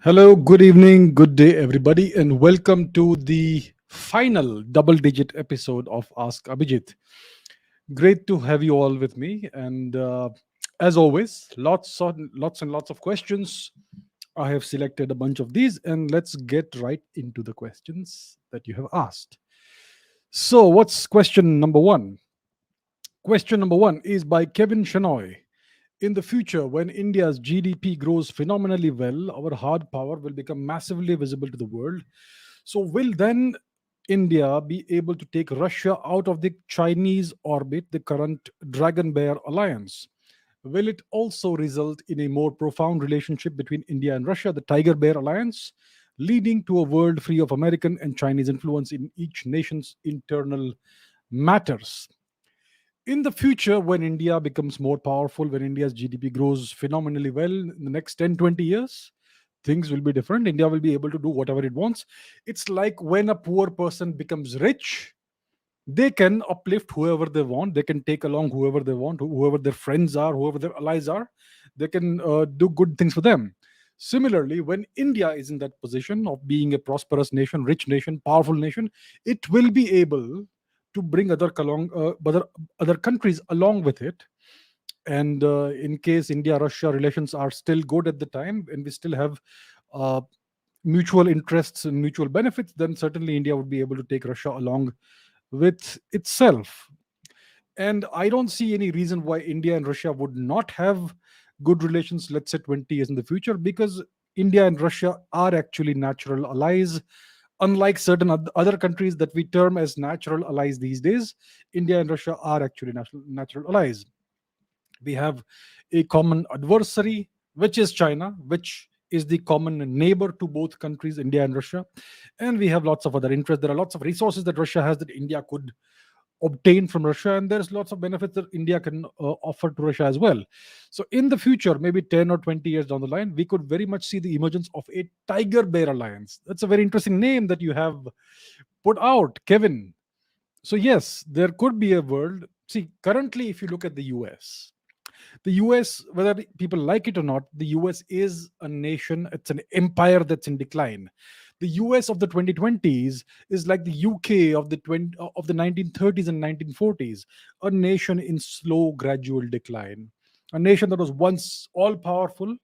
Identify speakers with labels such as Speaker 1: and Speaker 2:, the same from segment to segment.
Speaker 1: Hello, good evening, good day, everybody, and welcome to the final double digit episode of Ask Abhijit. Great to have you all with me. And as always, lots and lots of questions. I have selected a bunch of these, and let's get right into the questions that you have asked. So, what's question number one? Question number one is by Kevin Shenoy. In the future, when India's GDP grows phenomenally well, our hard power will become massively visible to the world. So, will then India be able to take Russia out of the Chinese orbit, the current Dragon Bear alliance? Will it also result in a more profound relationship between India and Russia, the Tiger Bear alliance, leading to a world free of American and Chinese influence in each nation's internal matters? In the future, when India becomes more powerful, when India's GDP grows phenomenally well in the next 10, 20 years, things will be different. India will be able to do whatever it wants. It's like when a poor person becomes rich, they can uplift whoever they want. They can take along whoever they want, whoever their friends are, whoever their allies are. They can do good things for them. Similarly, when India is in that position of being a prosperous nation, rich nation, powerful nation, it will be able to bring other countries along with it. And in case India-Russia relations are still good at the time, and we still have uh, mutual interests and mutual benefits, then certainly India would be able to take Russia along with itself. And I don't see any reason why India and Russia would not have good relations, let's say 20 years in the future, because India and Russia are actually natural allies. Unlike certain other countries that we term as natural allies these days, India and Russia are actually natural allies. We have a common adversary, which is China, which is the common neighbor to both countries, India and Russia. And we have lots of other interests. There are lots of resources that Russia has that India could obtain from Russia, and there's lots of benefits that India can offer to Russia as well. So, in the future, maybe 10 or 20 years down the line, we could very much see the emergence of a Tiger Bear alliance. That's a very interesting name that you have put out, Kevin. So, yes, there could be a world. See, currently, if you look at the US, whether people like it or not, the US is a nation, it's an empire that's in decline. The US of the 2020s is like the UK of the 1930s and 1940s, a nation in slow, gradual decline, a nation that was once all powerful,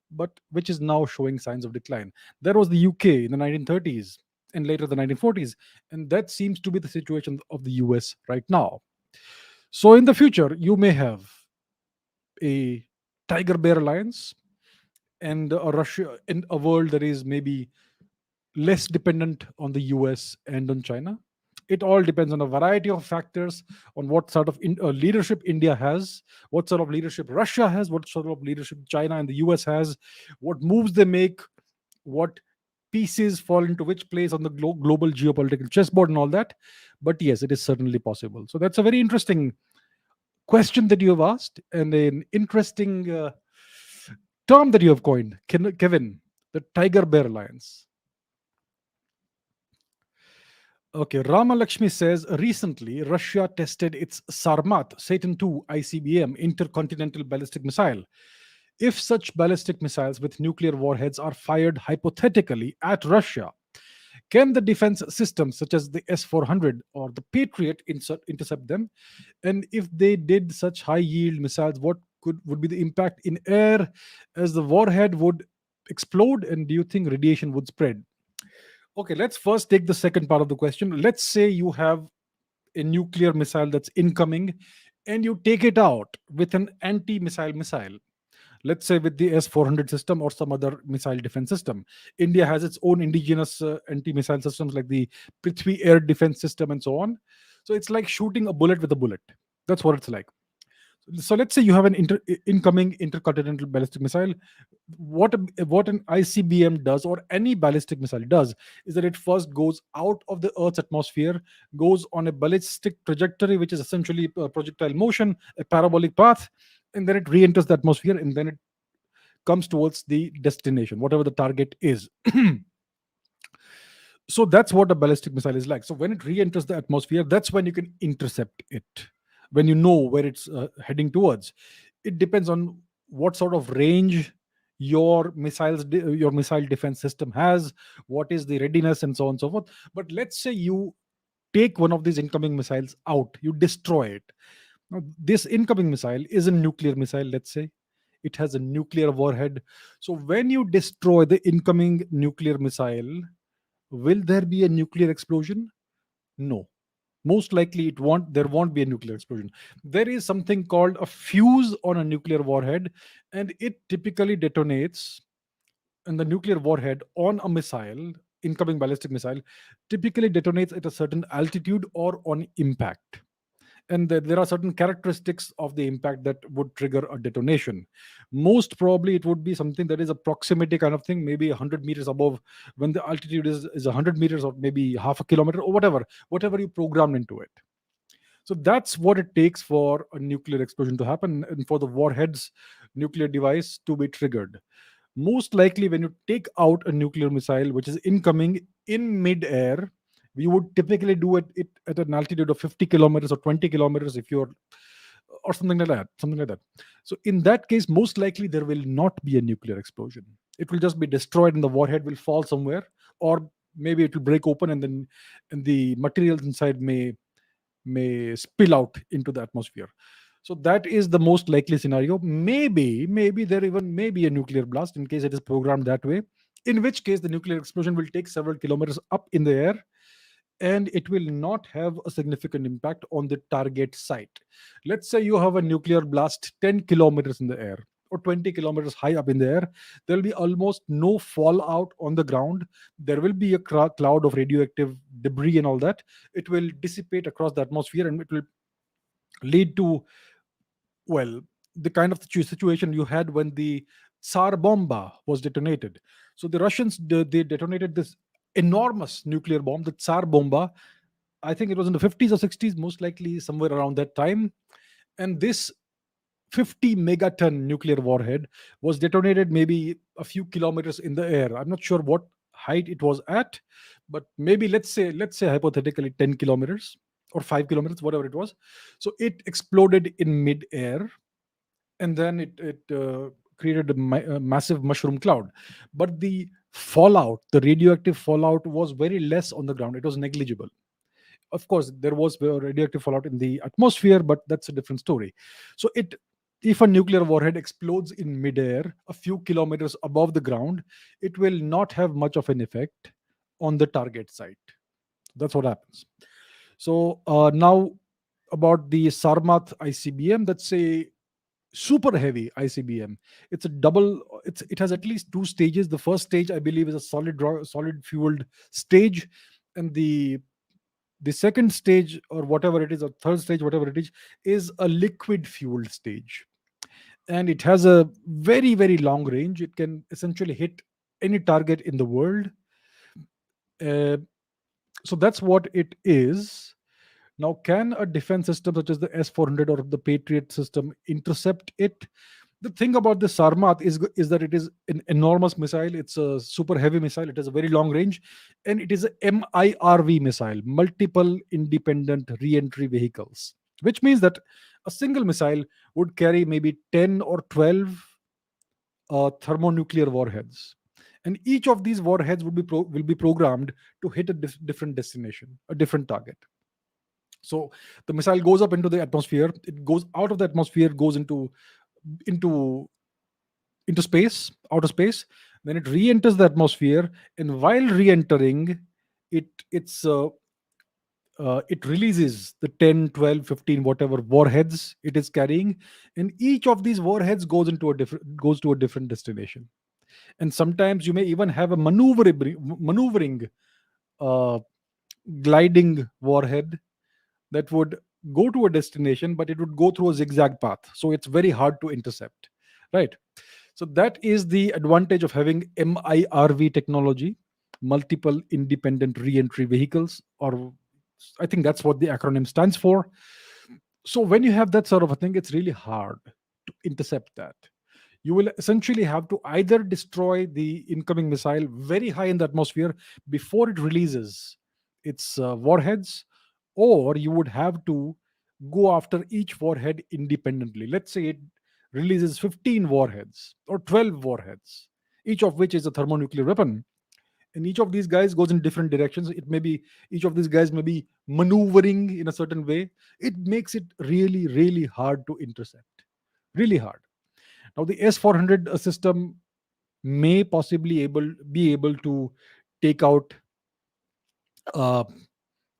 Speaker 1: but which is now showing signs of decline. There was the UK in the 1930s and later the 1940s, and that seems to be the situation of the US right now. So, in the future, you may have a Tiger Bear alliance and a Russia in a world that is maybe less dependent on the US and on China. It all depends on a variety of factors, on what sort of leadership India has, what sort of leadership Russia has, what sort of leadership China and the US has, what moves they make, what pieces fall into which place on the global geopolitical chessboard and all that. But yes, it is certainly possible. So that's a very interesting question that you have asked, and an interesting term that you have coined, Kevin, the Tiger Bear Alliance. Okay, Rama Lakshmi says recently Russia tested its Sarmat Satan 2 ICBM intercontinental ballistic missile. If such ballistic missiles with nuclear warheads are fired hypothetically at Russia, can the defense systems such as the S-400 or the Patriot intercept them? And if they did such high yield missiles, what would be the impact in air as the warhead would explode? And do you think radiation would spread? Okay, let's first take the second part of the question. Let's say you have a nuclear missile that's incoming and you take it out with an anti-missile, let's say with the S-400 system or some other missile defense system. India has its own indigenous anti-missile systems like the Prithvi air defense system and so on. So it's like shooting a bullet with a bullet. That's what it's like. So let's say you have an incoming intercontinental ballistic missile. What an ICBM does, or any ballistic missile does, is that it first goes out of the Earth's atmosphere, goes on a ballistic trajectory, which is essentially a projectile motion, a parabolic path, and then it re-enters the atmosphere, and then it comes towards the destination, whatever the target is. So that's what a ballistic missile is like. So when it re-enters the atmosphere, that's when you can intercept it, when you know where it's heading towards. It depends on what sort of range your missile defense system has, what is the readiness, and so on and so forth. But let's say you take one of these incoming missiles out, you destroy it. Now, this incoming missile is a nuclear missile, let's say. It has a nuclear warhead. So when you destroy the incoming nuclear missile, will there be a nuclear explosion? No. Most likely there won't be a nuclear explosion. There is something called a fuse on a nuclear warhead, and it typically detonates. And the nuclear warhead on a missile, incoming ballistic missile, typically detonates at a certain altitude or on impact. And there are certain characteristics of the impact that would trigger a detonation. Most probably it would be something that is a proximity kind of thing, maybe 100 meters above, when the altitude is 100 meters, or maybe half a kilometer, or whatever you programmed into it. So that's what it takes for a nuclear explosion to happen, and for the warhead's nuclear device to be triggered. Most likely, when you take out a nuclear missile which is incoming in mid-air, we would typically do it at an altitude of 50 kilometers or 20 kilometers, if you're, or something like that. So in that case, most likely there will not be a nuclear explosion. It will just be destroyed, and the warhead will fall somewhere, or maybe it will break open, and the materials inside may spill out into the atmosphere. So that is the most likely scenario. Maybe there even may be a nuclear blast, in case it is programmed that way, in which case the nuclear explosion will take several kilometers up in the air, and it will not have a significant impact on the target site. Let's say you have a nuclear blast 10 kilometers in the air, or 20 kilometers high up in the air. There will be almost no fallout on the ground. There will be a cloud of radioactive debris and all that. It will dissipate across the atmosphere, and it will lead to, well, the kind of situation you had when the Tsar Bomba was detonated. So the Russians, they detonated this enormous nuclear bomb, the Tsar Bomba. I think it was in the 50s or 60s, most likely somewhere around that time. And this 50 megaton nuclear warhead was detonated maybe a few kilometers in the air. I'm not sure what height it was at, but maybe let's say hypothetically 10 kilometers or 5 kilometers, whatever it was. So it exploded in mid-air, and then it created a massive mushroom cloud. But the radioactive fallout was very less on the ground. It was negligible. Of course, there was radioactive fallout in the atmosphere, but that's a different story. So if a nuclear warhead explodes in midair a few kilometers above the ground, it will not have much of an effect on the target site. That's what happens. So now, about the Sarmat ICBM, that's a super heavy ICBM. It's a double. It has at least two stages. The first stage, I believe, is a solid fueled stage, and the second stage, or whatever it is, or third stage, whatever it is a liquid fueled stage. And it has a very, very long range. It can essentially hit any target in the world. uh, so that's what it is. Now, can a defense system such as the S-400 or the Patriot system intercept it? The thing about the Sarmat is that it is an enormous missile. It's a super heavy missile. It has a very long range, and it is a MIRV missile, multiple independent re-entry vehicles, which means that a single missile would carry maybe 10 or 12 thermonuclear warheads, and each of these warheads will be programmed to hit a different destination, a different target. So the missile goes up into the atmosphere, it goes out of the atmosphere, goes into into space, outer space. Then it re-enters the atmosphere, and while re-entering, it releases the 10, 12, 15, whatever warheads it is carrying, and each of these warheads goes to a different destination. And sometimes you may even have a maneuvering uh, gliding warhead that would go to a destination, but it would go through a zigzag path, so it's very hard to intercept, right? So that is the advantage of having MIRV technology, multiple independent re-entry vehicles, or I think that's what the acronym stands for. So when you have that sort of a thing, it's really hard to intercept that. You will essentially have to either destroy the incoming missile very high in the atmosphere before it releases its warheads, or you would have to go after each warhead independently. Let's say releases 15 warheads or 12 warheads, each of which is a thermonuclear weapon. And each of these guys goes in different directions. It may be each of these guys may be maneuvering in a certain way. It makes it really, really hard to intercept. Really hard. Now, the S-400 system may possibly be able to take out uh,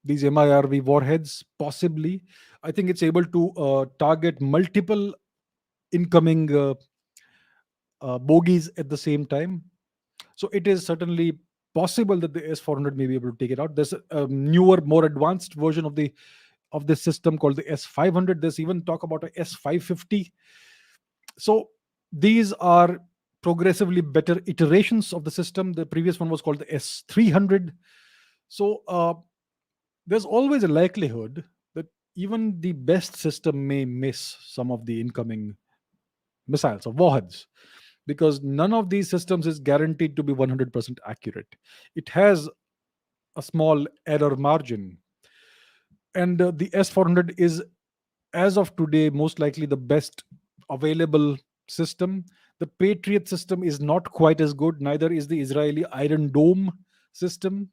Speaker 1: these MIRV warheads. Possibly, I think it's able to target multiple incoming bogies at the same time. So it is certainly possible that the S-400 may be able to take it out. There's a newer, more advanced version of this system called the S-500. There's even talk about a S-550. So these are progressively better iterations of the system. The previous one was called the S-300. So there's always a likelihood that even the best system may miss some of the incoming missiles or warheads, because none of these systems is guaranteed to be 100% accurate. It has a small error margin. And the S-400 is, as of today, most likely the best available system. The Patriot system is not quite as good, neither is the Israeli Iron Dome system.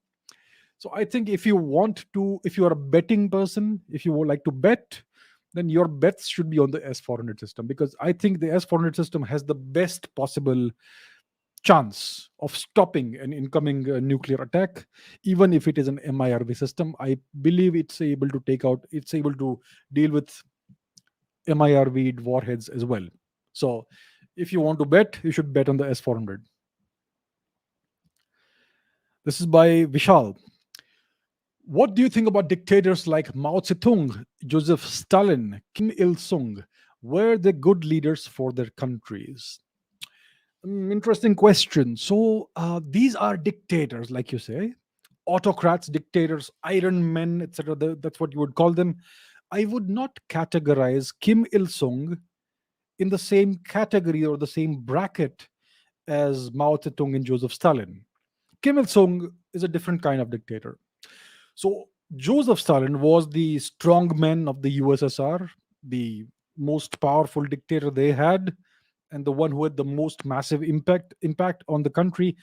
Speaker 1: So I think if you are a betting person, if you would like to bet, then your bets should be on the S-400 system, because I think the S-400 system has the best possible chance of stopping an incoming nuclear attack. Even if it is an MIRV system, I believe it's able to deal with MIRV warheads as well. So if you want to bet, you should bet on the S-400. This is by Vishal. What do you think about dictators like Mao Tse Tung, Joseph Stalin, Kim Il sung? Were they good leaders for their countries? Interesting question. So these are dictators, like you say, autocrats, dictators, iron men, etc. That's what you would call them. I would not categorize Kim Il sung in the same category or the same bracket as Mao Tse Tung and Joseph Stalin. Kim Il sung is a different kind of dictator. So Joseph Stalin was the strong man of the USSR, the most powerful dictator they had, and the one who had the most massive impact on the country,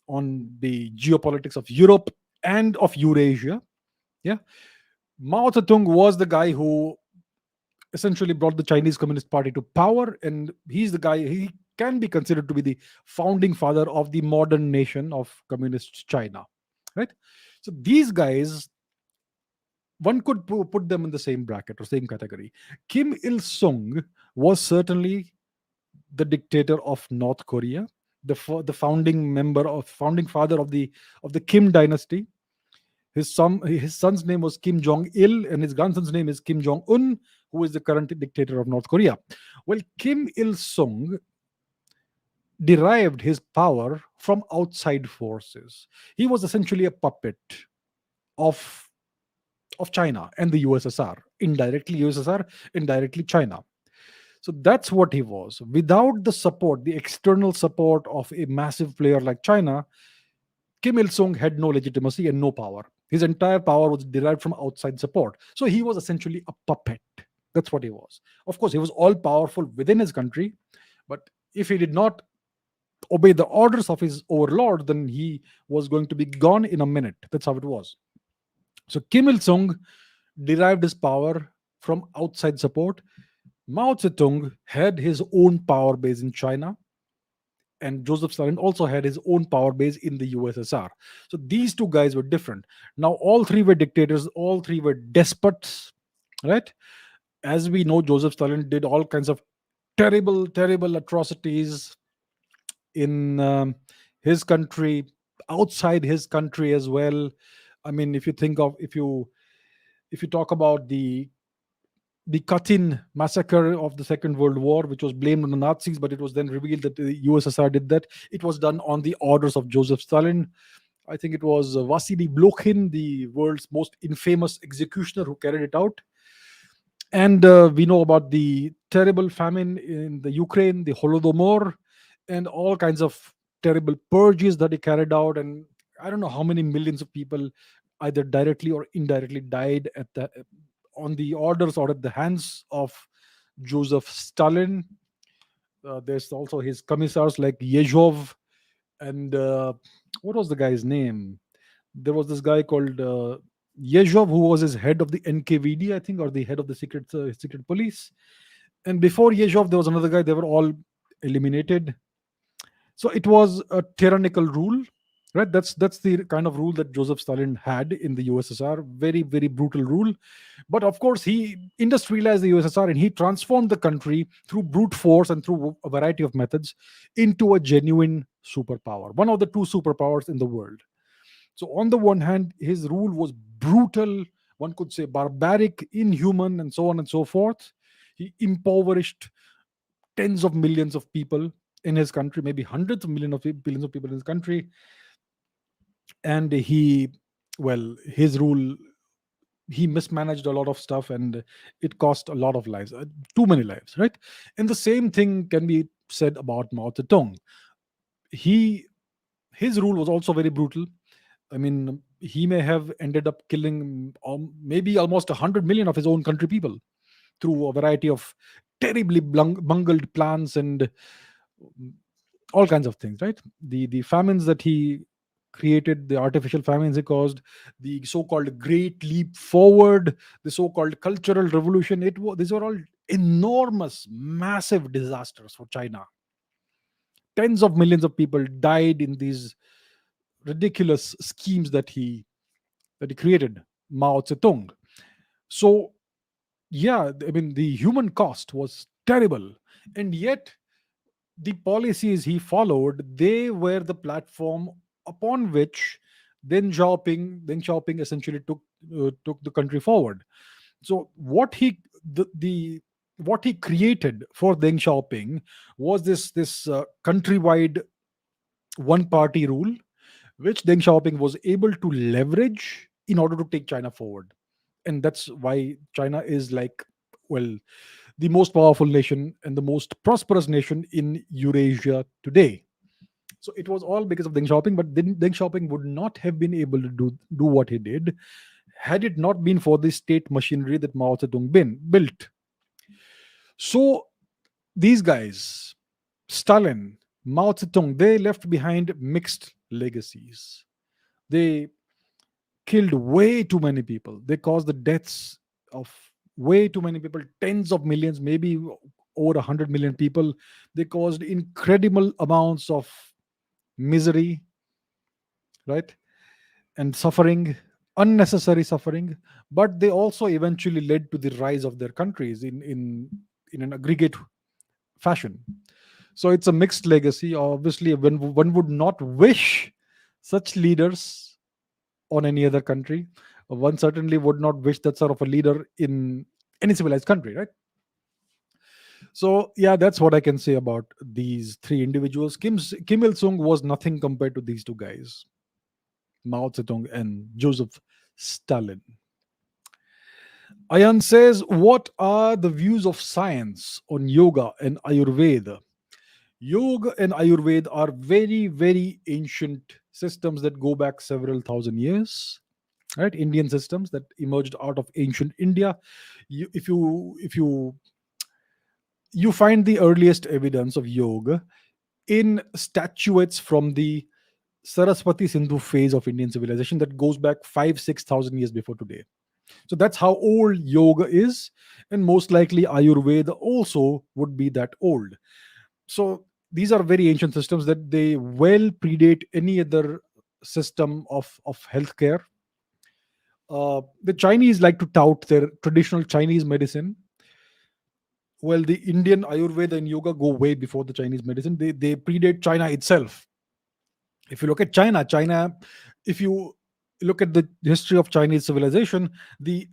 Speaker 1: on the geopolitics of Europe and of Eurasia. Yeah, Mao Zedong was the guy who essentially brought the Chinese Communist Party to power, and he's the guy. He can be considered to be the founding father of the modern nation of communist China, right? So these guys, one could put them in the same bracket or same category. Kim Il Sung was certainly the dictator of North Korea, the founding father of the Kim dynasty. His son's name was Kim Jong Il, and his grandson's name is Kim Jong Un, who is the current dictator of North Korea. Well, Kim Il Sung derived his power from outside forces. He was essentially a puppet of China and the USSR, indirectly USSR, indirectly China. So that's what he was. Without the support, the external support of a massive player like China, Kim Il sung had no legitimacy and no power. His entire power was derived from outside support. So he was essentially a puppet. That's what he was. Of course, he was all powerful within his country, but if he did not obey the orders of his overlord, then he was going to be gone in a minute. That's how it was. So Kim Il sung derived his power from outside support. Mao Zedong had his own power base in China, and Joseph Stalin also had his own power base in the USSR. So these two guys were different. Now, all three were dictators, all three were despots, right? As we know, Joseph Stalin did all kinds of terrible, terrible atrocities in his country, outside his country as well. I mean, if you talk about the Katyn massacre of the Second World War, which was blamed on the Nazis, but it was then revealed that the USSR did that. It was done on the orders of Joseph Stalin. I think it was Vasily Blokhin, the world's most infamous executioner, who carried it out. And we know about the terrible famine in the Ukraine, the Holodomor, and all kinds of terrible purges that he carried out. And I don't know how many millions of people either directly or indirectly died on the orders or at the hands of Joseph Stalin. There's also his commissars like Yezhov and what was the guy's name? There was this guy called Yezhov who was his head of the NKVD, I think, or the head of the secret police. And before Yezhov, there was another guy. They were all eliminated. So it was a tyrannical rule, right? That's the kind of rule that Joseph Stalin had in the USSR. Very very brutal rule. But of course, he industrialized the USSR and he transformed the country through brute force and through a variety of methods into a genuine superpower, one of the two superpowers in the world. So on the one hand, his rule was brutal, one could say barbaric, inhuman, and so on and so forth. He impoverished tens of millions of people in his country, maybe hundreds of billions of people in his country. And his rule, he mismanaged a lot of stuff and it cost a lot of lives, too many lives, right? And the same thing can be said about Mao Zedong. He His rule was also very brutal. I mean, he may have ended up killing maybe almost 100 million of his own country people through a variety of terribly bungled plans and all kinds of things, right? The famines that he created, the artificial famines he caused, the so-called Great Leap Forward, the so-called Cultural Revolution. These were all enormous, massive disasters for China. Tens of millions of people died in these ridiculous schemes that he created, Mao Tse Tung. So yeah, I mean the human cost was terrible, and yet the policies he followed, they were the platform upon which Deng Xiaoping essentially took the country forward. So what he created for Deng Xiaoping was this countrywide one party rule, which Deng Xiaoping was able to leverage in order to take China forward. And that's why China is like, well, the most powerful nation and the most prosperous nation in Eurasia today. So it was all because of Deng Xiaoping, but Deng Xiaoping would not have been able to do what he did had it not been for the state machinery that Mao Zedong built. So these guys, Stalin, Mao Zedong, they left behind mixed legacies. They killed way too many people. They caused the deaths of way too many people, tens of millions, maybe over 100 million people. They caused incredible amounts of misery, right? And suffering, unnecessary suffering. But they also eventually led to the rise of their countries in an aggregate fashion. So it's a mixed legacy. Obviously, when one would not wish such leaders on any other country, one certainly would not wish that sort of a leader in any civilized country, right? So yeah, that's what I can say about these three individuals. Kim Il Sung was nothing compared to these two guys, Mao Zedong and Joseph Stalin. Ayan says, what are the views of science on yoga and Ayurveda? Yoga and Ayurveda are very, very ancient systems that go back several thousand years, right? Indian systems that emerged out of ancient India. If you find the earliest evidence of yoga in statuettes from the Saraswati Sindhu phase of Indian civilization that goes back 5,000 to 6,000 years before today. So that's how old yoga is, and most likely Ayurveda also would be that old. So these are very ancient systems that they well predate any other system of healthcare. The Chinese like to tout their traditional Chinese medicine. Well, the Indian Ayurveda and yoga go way before the Chinese medicine. They predate China itself. If you look at China, if you look at the history of Chinese civilization, the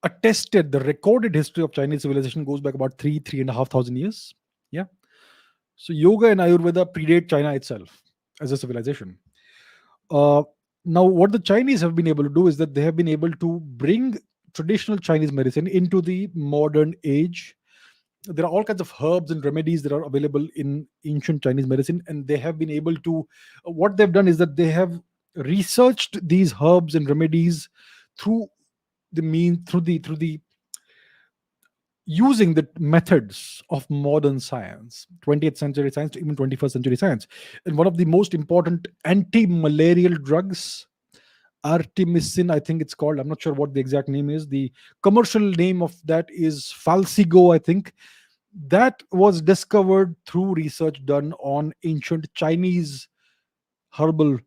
Speaker 1: recorded history of Chinese civilization goes back about three and a half thousand years. Yeah. So yoga and Ayurveda predate China itself as a civilization. Uh, Now, what the Chinese have been able to do is that they have been able to bring traditional Chinese medicine into the modern age. There are all kinds of herbs and remedies that are available in ancient Chinese medicine, and they have been able to. What they've done is that they have researched these herbs and remedies through the using the methods of modern science, 20th century science to even 21st century science. And one of the most important anti-malarial drugs, artemisinin, I think it's called. I'm not sure what the exact name is. The commercial name of that is Falsigo, I think. That was discovered through research done on ancient Chinese herbal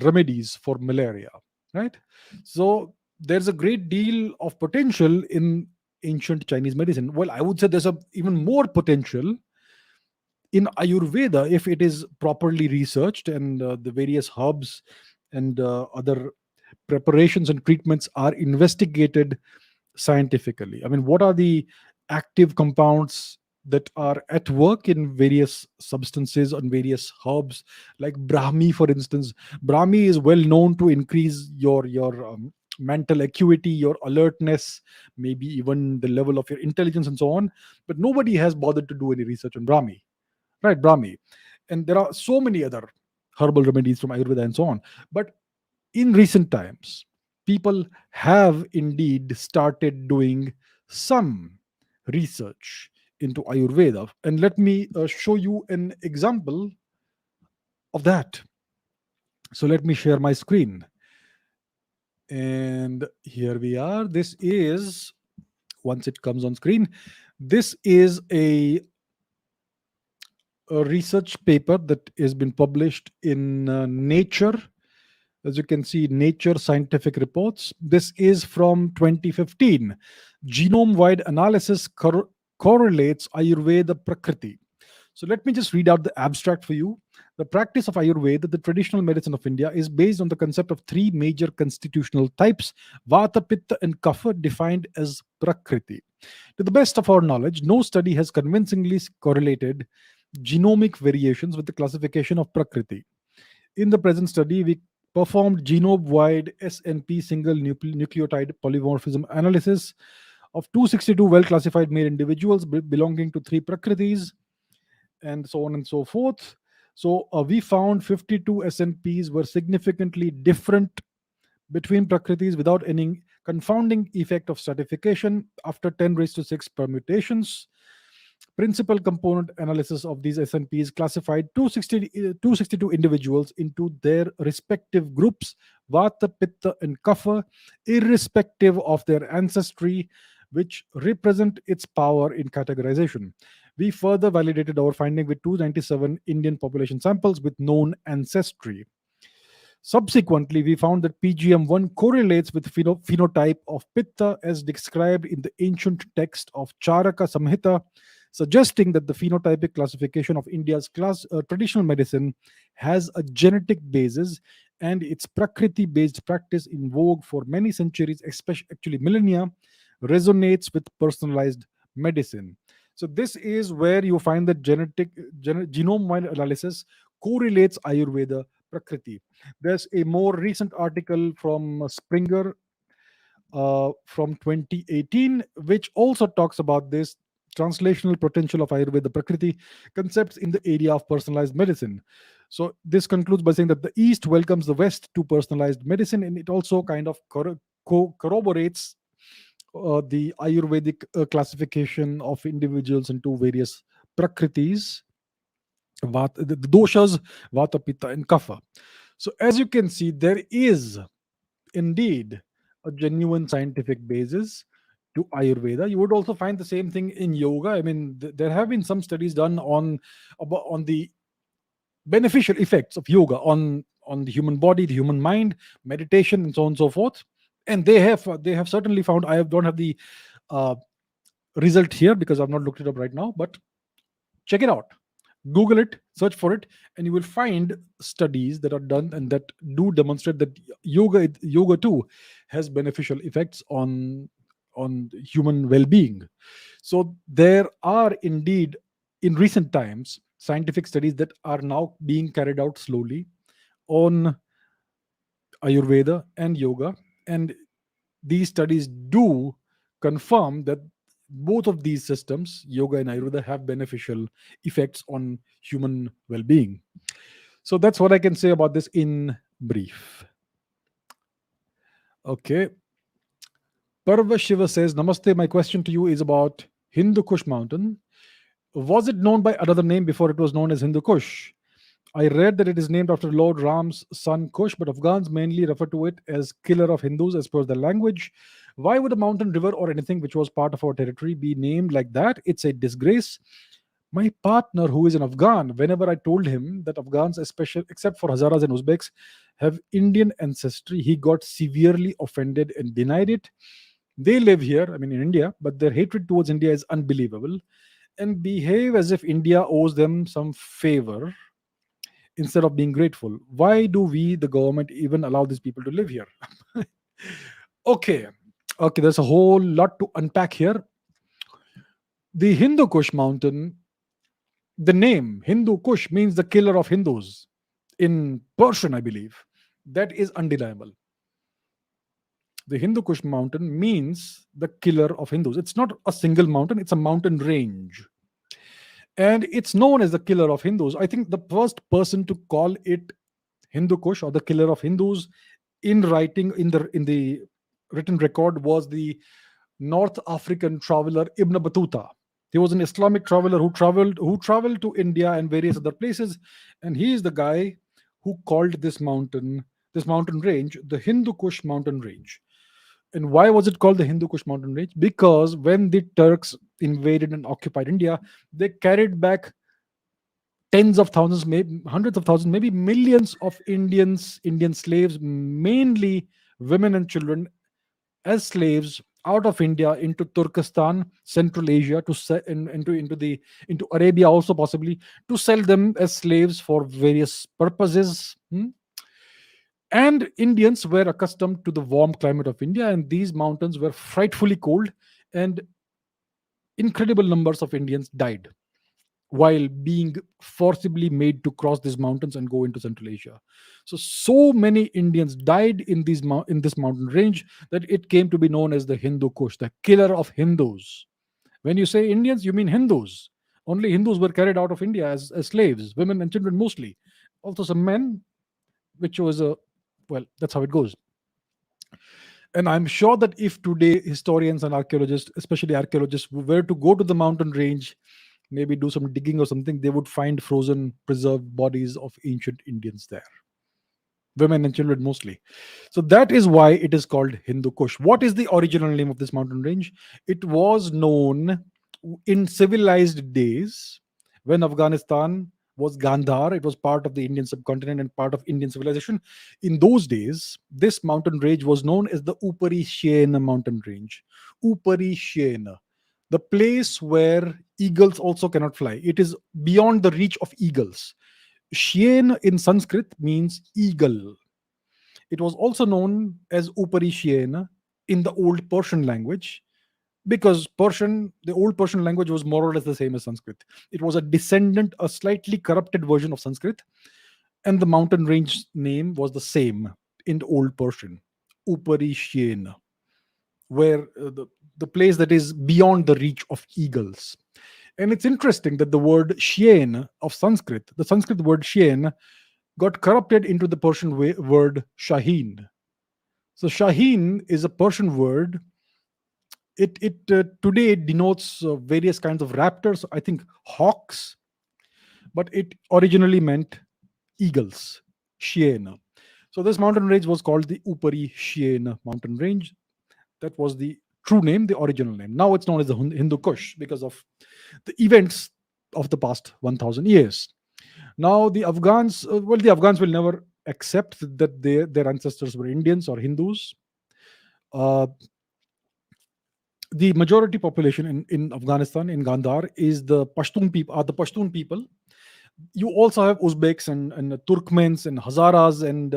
Speaker 1: remedies for malaria, right? So there's a great deal of potential in ancient Chinese medicine. Well, I would say there's a even more potential in Ayurveda if it is properly researched, and the various herbs and other preparations and treatments are investigated scientifically. I mean, what are the active compounds that are at work in various substances on various herbs, like Brahmi, for instance? Brahmi is well known to increase your mental acuity, your alertness, maybe even the level of your intelligence, and so on. But nobody has bothered to do any research on Brahmi, right? Brahmi, and there are so many other herbal remedies from Ayurveda and so on. But in recent times, people have indeed started doing some research into Ayurveda. And let me show you an example of that. So let me share my screen. And here we are. This is, once it comes on screen, this is a research paper that has been published in Nature. As you can see, Nature Scientific Reports. This is from 2015. Genome wide analysis correlates Ayurveda Prakriti. So let me just read out the abstract for you. The practice of Ayurveda, the traditional medicine of India, is based on the concept of three major constitutional types: Vata, Pitta, and Kapha, defined as Prakriti. To the best of our knowledge, no study has convincingly correlated genomic variations with the classification of Prakriti. In the present study, we performed genome-wide SNP single nucleotide polymorphism analysis of 262 well-classified male individuals belonging to three Prakritis, and so on and so forth. So we found 52 SNPs were significantly different between Prakritis without any confounding effect of stratification after 10 raised to 6 permutations. Principal component analysis of these SNPs classified 262 individuals into their respective groups, Vata, Pitta, and Kapha, irrespective of their ancestry, which represent its power in categorization. We further validated our finding with 297 Indian population samples with known ancestry. Subsequently, we found that PGM1 correlates with phenotype of Pitta as described in the ancient text of Charaka Samhita, suggesting that the phenotypic classification of India's traditional medicine has a genetic basis, and its Prakriti based practice in vogue for many centuries, especially actually millennia, resonates with personalized medicine. So, this is where you find that genome wide analysis correlates Ayurveda Prakriti. There's a more recent article from Springer from 2018, which also talks about this translational potential of Ayurveda Prakriti concepts in the area of personalized medicine. So, this concludes by saying that the East welcomes the West to personalized medicine, and it also kind of corroborates the Ayurvedic classification of individuals into various Prakritis, the doshas, Vata, Pitta, and Kapha. So, as you can see, there is indeed a genuine scientific basis to Ayurveda. You would also find the same thing in yoga. I mean, there have been some studies done on the beneficial effects of yoga on the human body, the human mind, meditation, and so on and so forth. And they have certainly found. Don't have the uh, result here because I've not looked it up right now, but check it out. Google it, search for it, and you will find studies that are done and that do demonstrate that yoga too has beneficial effects on human well-being. So there are indeed, in recent times, scientific studies that are now being carried out slowly on Ayurveda and yoga, and these studies do confirm that both of these systems, yoga and Ayurveda, have beneficial effects on human well being. So that's what I can say about this in brief. Okay. Parva Shiva says, Namaste. My question to you is about Hindukush mountain. Was it known by another name before it was known as Hindukush? I read that it is named after Lord Ram's son Kush, but Afghans mainly refer to it as killer of Hindus as per their language. Why would a mountain, river, or anything which was part of our territory be named like that? It's a disgrace. My partner, who is an Afghan, whenever I told him that Afghans, especially except for Hazaras and Uzbeks, have Indian ancestry, he got severely offended and denied it. They live here, I mean in India, but their hatred towards India is unbelievable and behave as if India owes them some favor instead of being grateful. Why do we, the government, even allow these people to live here? Okay, okay, there's a whole lot to unpack here. The Hindu Kush mountain, the name Hindu Kush means the killer of Hindus in Persian, I believe. That is undeniable. The Hindu Kush mountain means the killer of Hindus. It's not a single mountain, it's a mountain range. And it's known as the killer of Hindus. I think the first person to call it Hindu Kush or the killer of Hindus in writing in the written record was the North African traveler Ibn Battuta. He was an Islamic traveler who traveled to India and various other places, and he is the guy who called this mountain range, the Hindu Kush mountain range. And why was it called the Hindu Kush mountain range? Because when the Turks invaded and occupied India, they carried back tens of thousands, maybe hundreds of thousands, maybe millions of Indian slaves, mainly women and children, as slaves out of India into Turkestan, Central Asia, into Arabia, also possibly to sell them as slaves for various purposes. And Indians were accustomed to the warm climate of India, and these mountains were frightfully cold, and incredible numbers of Indians died while being forcibly made to cross these mountains and go into Central Asia. So many Indians died in this mountain range that it came to be known as the Hindu Kush, the killer of Hindus. When you say Indians, you mean Hindus. Only Hindus were carried out of India as slaves, women and children mostly. Also some men, which was a well, that's how it goes. And I'm sure that if today historians and archaeologists, especially archaeologists, were to go to the mountain range, maybe do some digging or something, they would find frozen, preserved bodies of ancient Indians there, women and children mostly. So that is why it is called Hindu Kush. What is the original name of this mountain range? It was known in civilized days when Afghanistan was Gandhar. It was part of the Indian subcontinent and part of Indian civilization. In those days, this mountain range was known as the Upari Shena mountain range. Upari Shena, the place where eagles also cannot fly. It is beyond the reach of eagles. Shien in Sanskrit means eagle. It was also known as Upari Shien in the old Persian language because the old Persian language was more or less the same as Sanskrit. It was a descendant, a slightly corrupted version of Sanskrit, and the mountain range name was the same in the old Persian, Upari Shien, where the place that is beyond the reach of eagles. And it's interesting that the word Shien of Sanskrit, the Sanskrit word Shien, got corrupted into the Persian word Shaheen. So Shaheen is a Persian word. It today denotes various kinds of raptors, I think hawks, but it originally meant eagles, Shien. So this mountain range was called the Upari Shien mountain range. That was the true name, the original name. Now it's known as the Hindu Kush because of the events of the past 1,000 years. Now the Afghans will never accept that their ancestors were Indians or Hindus. Uh, the majority population in Afghanistan, in Gandhar, is the Pashtun people. Are the Pashtun people. You also have Uzbeks and Turkmens and Hazaras and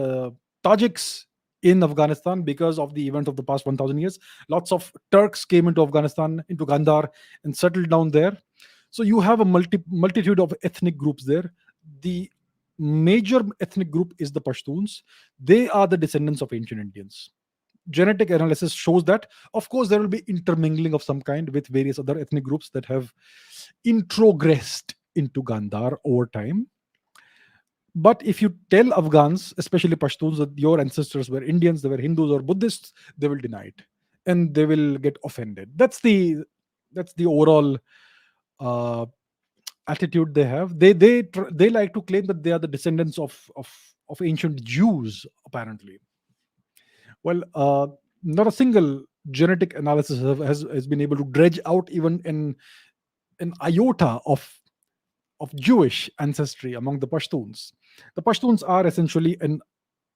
Speaker 1: Tajiks in Afghanistan because of the event of the past 1,000 years. Lots of Turks came into Afghanistan, into Gandhar, and settled down there. So you have a multitude of ethnic groups there. The major ethnic group is the Pashtuns. They are the descendants of ancient Indians. Genetic analysis shows that. Of course, there will be intermingling of some kind with various other ethnic groups that have introgressed into Gandhar over time. But if you tell Afghans, especially Pashtuns, that your ancestors were Indians, they were Hindus or Buddhists, they will deny it and they will get offended. That's the That's the overall uh, attitude they have. They like to claim that they are the descendants of ancient Jews. Apparently, well, not a single genetic analysis has been able to dredge out even an iota of Jewish ancestry among the Pashtuns. The Pashtuns are essentially an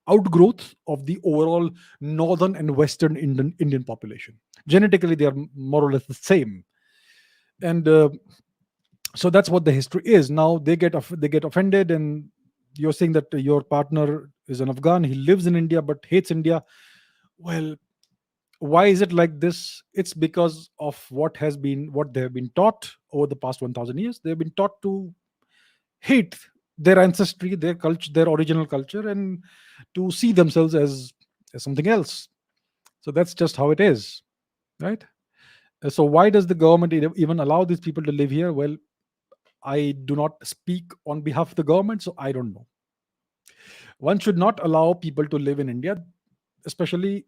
Speaker 1: outgrowth of the overall northern and western Indian population. Genetically, they are more or less the same, and so that's what the history is. Now they get offended, and you're saying that your partner is an Afghan. He lives in India but hates India. Well, why is it like this? It's because of what they have been taught over the past 1,000 years. They've been taught to hate their ancestry, their culture, their original culture, and to see themselves as something else. So that's just how it is, right? So why does the government even allow these people to live here? Well, I do not speak on behalf of the government, so I don't know. One should not allow people to live in India, especially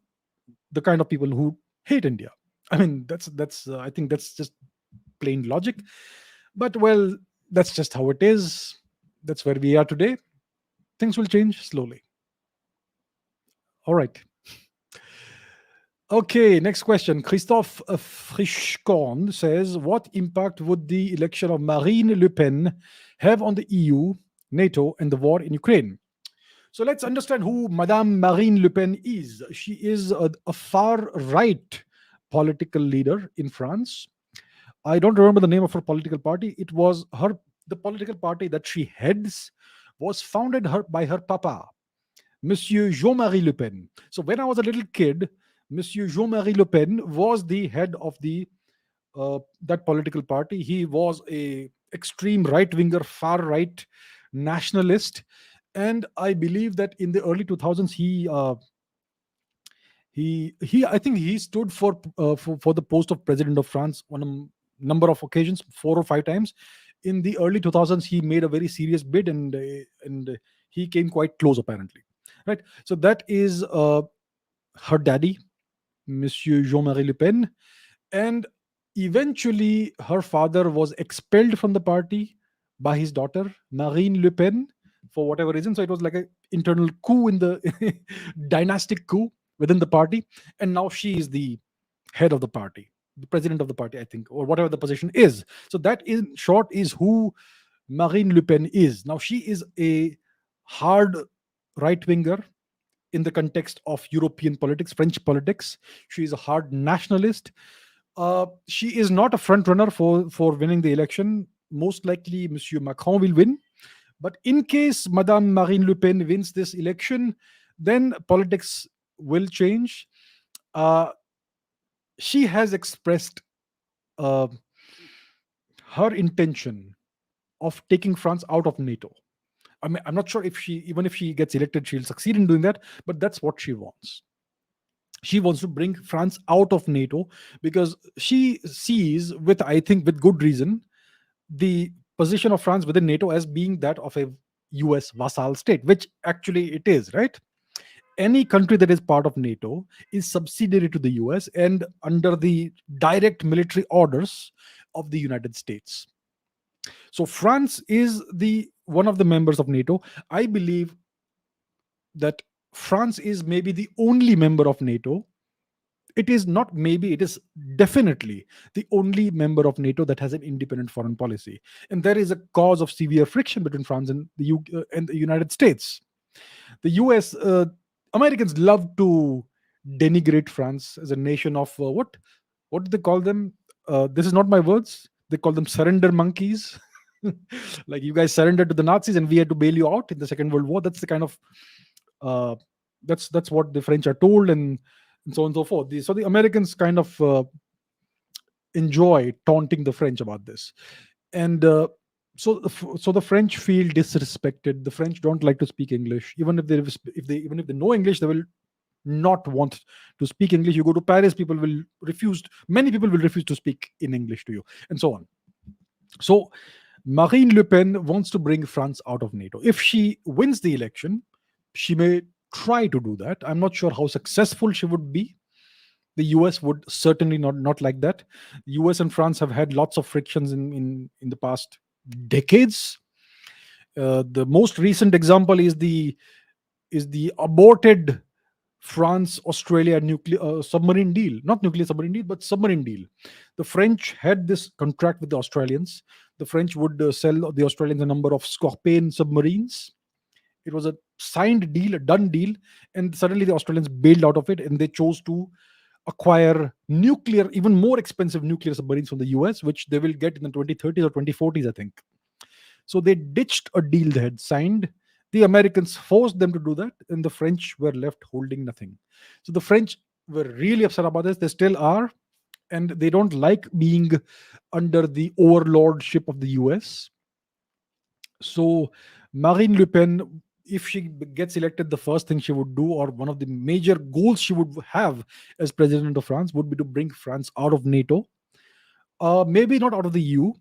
Speaker 1: the kind of people who hate India. I mean, that's I think that's just plain logic. But well, that's just how it is. That's where we are today. Things will change slowly. All right. Okay, next question. Christophe Frischkorn says, what impact would the election of Marine Le Pen have on the EU, NATO, and the war in Ukraine? So let's understand who Madame Marine Le Pen is. She is a far right political leader in France. I don't remember the name of her political party. It was her the political party that she heads was founded by her papa, Monsieur Jean-Marie Le Pen. So when I was a little kid, Monsieur Jean-Marie Le Pen was the head of the that political party. He was a extreme right winger, far right nationalist, and I believe that in the early 2000s he I think he stood for the post of president of France on a number of occasions, 4 or 5 times. In the early 2000s, he made a very serious bid, and he came quite close apparently. Right. So that is her daddy, Monsieur Jean-Marie Le Pen, and eventually her father was expelled from the party by his daughter Marine Le Pen for whatever reason. So it was like an internal coup in the dynastic coup within the party, and now she is the head of the party, the president of the party, I think, or whatever the position is. So that, in short, is who Marine Le Pen is. Now she is a hard right winger in the context of European politics, French politics. She is a hard nationalist. She is not a front runner for winning the election. Most likely, Monsieur Macron will win. But in case Madame Marine Le Pen wins this election, then politics will change. Uh, she has expressed uh, her intention of taking France out of NATO. I mean, I'm not sure if even if she gets elected, she'll succeed in doing that, but that's what she wants. She wants to bring France out of NATO because she sees, with I think with good reason, the position of France within NATO as being that of a US vassal state, which actually it is, right? Any country that is part of NATO is subsidiary to the US and under the direct military orders of the United States. So France is the one of the members of NATO. I believe that France is maybe the only member of NATO. It is not maybe, it is definitely the only member of NATO that has an independent foreign policy. And there is a cause of severe friction between France and and the United States. The US, Americans love to denigrate France as a nation of what do they call them? This is not my words. They call them surrender monkeys. Like, you guys surrendered to the Nazis and we had to bail you out in the Second World War. That's the kind of uh, that's what the French are told, and so on and so forth. So the Americans kind of enjoy taunting the French about this, and so the French feel disrespected. The French don't like to speak English, even if they know English, they will not want to speak English. You go to Paris, people will refuse. Many people will refuse to speak in English to you, and so on. So Marine Le Pen wants to bring France out of NATO. If she wins the election, she may try to do that. I'm not sure how successful she would be. The US would certainly not like that. US and France have had lots of frictions in the past decades. The most recent example is the aborted France Australia nuclear submarine deal, not nuclear submarine deal, but submarine deal. The French had this contract with the Australians. The French would sell the Australians a number of Scorpion submarines. It was a signed deal, a done deal, and suddenly the Australians bailed out of it, and they chose to acquire nuclear, even more expensive nuclear submarines from the US, which they will get in the 2030s or 2040s, I think. So they ditched a deal they had signed. The Americans forced them to do that, and the French were left holding nothing. So the French were really upset about this. They still are, and they don't like being under the overlordship of the US. So Marine Le Pen, if she gets elected, the first thing she would do, or one of the major goals she would have as president of France, would be to bring France out of NATO. Maybe not out of the EU.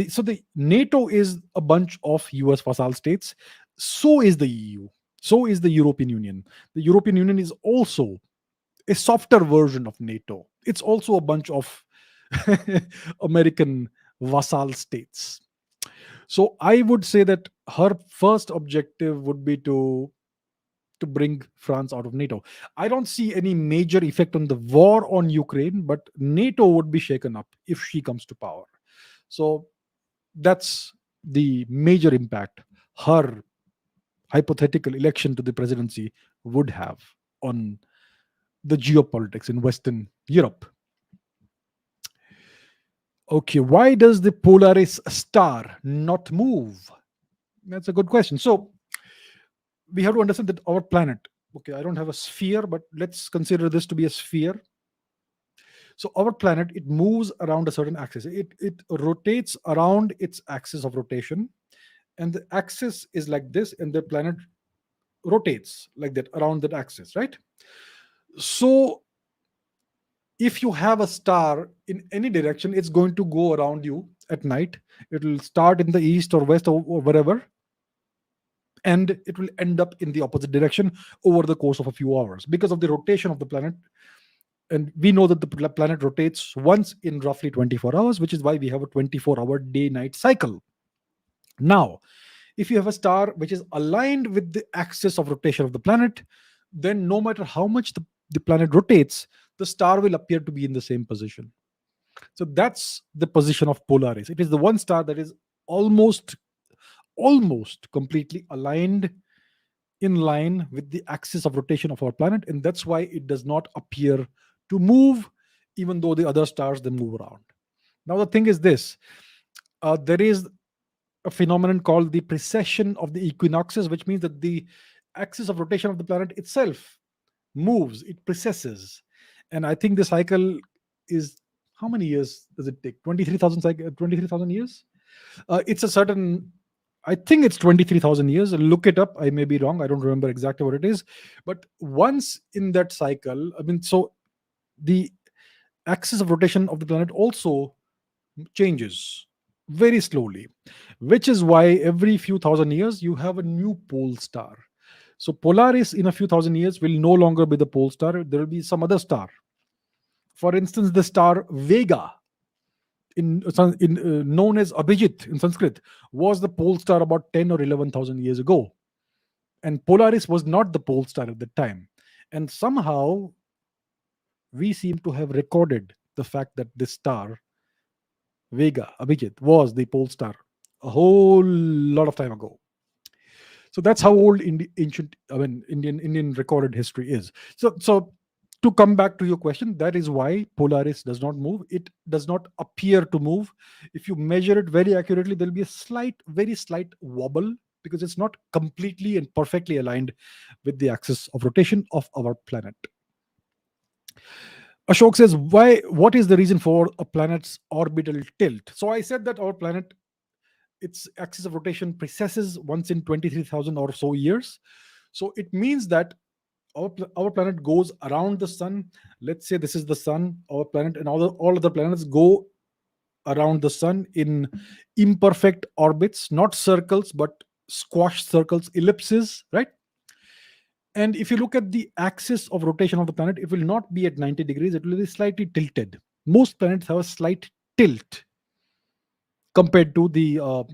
Speaker 1: So the NATO is a bunch of US vassal states. So is the EU. So is the European Union. The European Union is also a softer version of NATO. It's also a bunch of American vassal states. So I would say that her first objective would be to bring France out of NATO. I don't see any major effect on the war on Ukraine, but NATO would be shaken up if she comes to power. So that's the major impact her hypothetical election to the presidency would have on the geopolitics in Western Europe. Okay, why does the Polaris star not move? That's a good question. So we have to understand that our planet, okay, I don't have a sphere, but let's consider this to be a sphere. So our planet, it moves around a certain axis. It rotates around its axis of rotation, and the axis is like this, and the planet rotates like that around that axis, right? So if you have a star in any direction, it's going to go around you at night. It will start in the east or west or wherever, and it will end up in the opposite direction over the course of a few hours because of the rotation of the planet. And we know that the planet rotates once in roughly 24 hours, which is why we have a 24-hour day night cycle. Now, if you have a star which is aligned with the axis of rotation of the planet, then no matter how much the planet rotates, the star will appear to be in the same position. So that's the position of Polaris. It is the one star that is almost completely aligned in line with the axis of rotation of our planet, and that's why it does not appear to move, even though the other stars they move around. Now the thing is this: there is a phenomenon called the precession of the equinoxes, which means that the axis of rotation of the planet itself moves, it precesses. And I think the cycle is, how many years does it take? 23,000 years? It's a certain, I think it's 23,000 years. Look it up. I may be wrong. I don't remember exactly what it is. But once in that cycle, I mean, so the axis of rotation of the planet also changes very slowly, which is why every few thousand years you have a new pole star. So Polaris in a few thousand years will no longer be the pole star. There will be some other star. For instance, the star Vega, known as Abhijit in Sanskrit, was the pole star about 10 or 11,000 years ago. And Polaris was not the pole star at the time. And somehow we seem to have recorded the fact that this star, Vega, Abhijit, was the pole star a whole lot of time ago. So that's how old ancient, I mean, Indian recorded history is. So to come back to your question, that is why Polaris does not move. It does not appear to move. If you measure it very accurately, there'll be a very slight wobble because it's not completely and perfectly aligned with the axis of rotation of our planet. Ashok says, "Why? What is the reason for a planet's orbital tilt?" So I said that our planet, its axis of rotation precesses once in 23,000 or so years. So it means that our planet goes around the sun. Let's say this is the sun, our planet, and all other planets go around the sun in imperfect orbits, not circles, but squash circles, ellipses, right? And if you look at the axis of rotation of the planet, it will not be at 90 degrees, it will be slightly tilted. Most planets have a slight tilt compared to the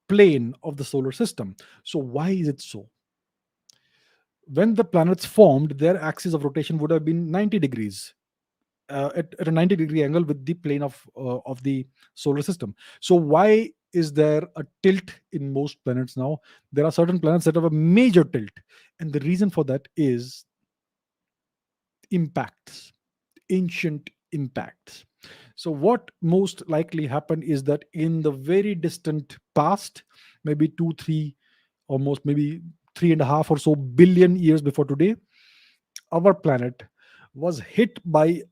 Speaker 1: plane of the solar system. So, why is it so? When the planets formed, their axis of rotation would have been 90 degrees. At a 90-degree angle with the plane of the solar system. So why is there a tilt in most planets now? There are certain planets that have a major tilt, and the reason for that is impacts, ancient impacts. So what most likely happened is that in the very distant past, maybe two, three, almost maybe 3.5 or so billion years before today, our planet was hit by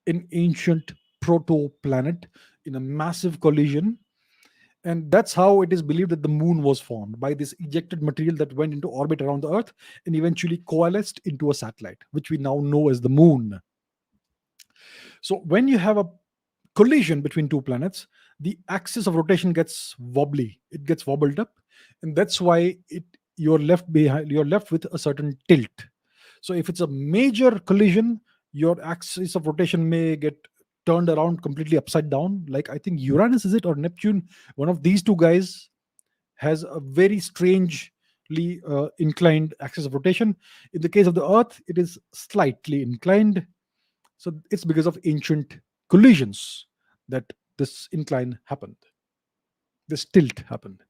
Speaker 1: an ancient proto-planet in a massive collision. And that's how it is believed that the moon was formed, by this ejected material that went into orbit around the earth and eventually coalesced into a satellite, which we now know as the moon. So when you have a collision between two planets, the axis of rotation gets wobbly, it gets wobbled up, and that's why you're left with a certain tilt. So if it's a major collision, your axis of rotation may get turned around completely upside down. Like, I think Uranus, is it, or Neptune? One of these two guys has a very strangely inclined axis of rotation. In the case of the Earth, it is slightly inclined. So it's because of ancient collisions that this incline happened, this tilt happened.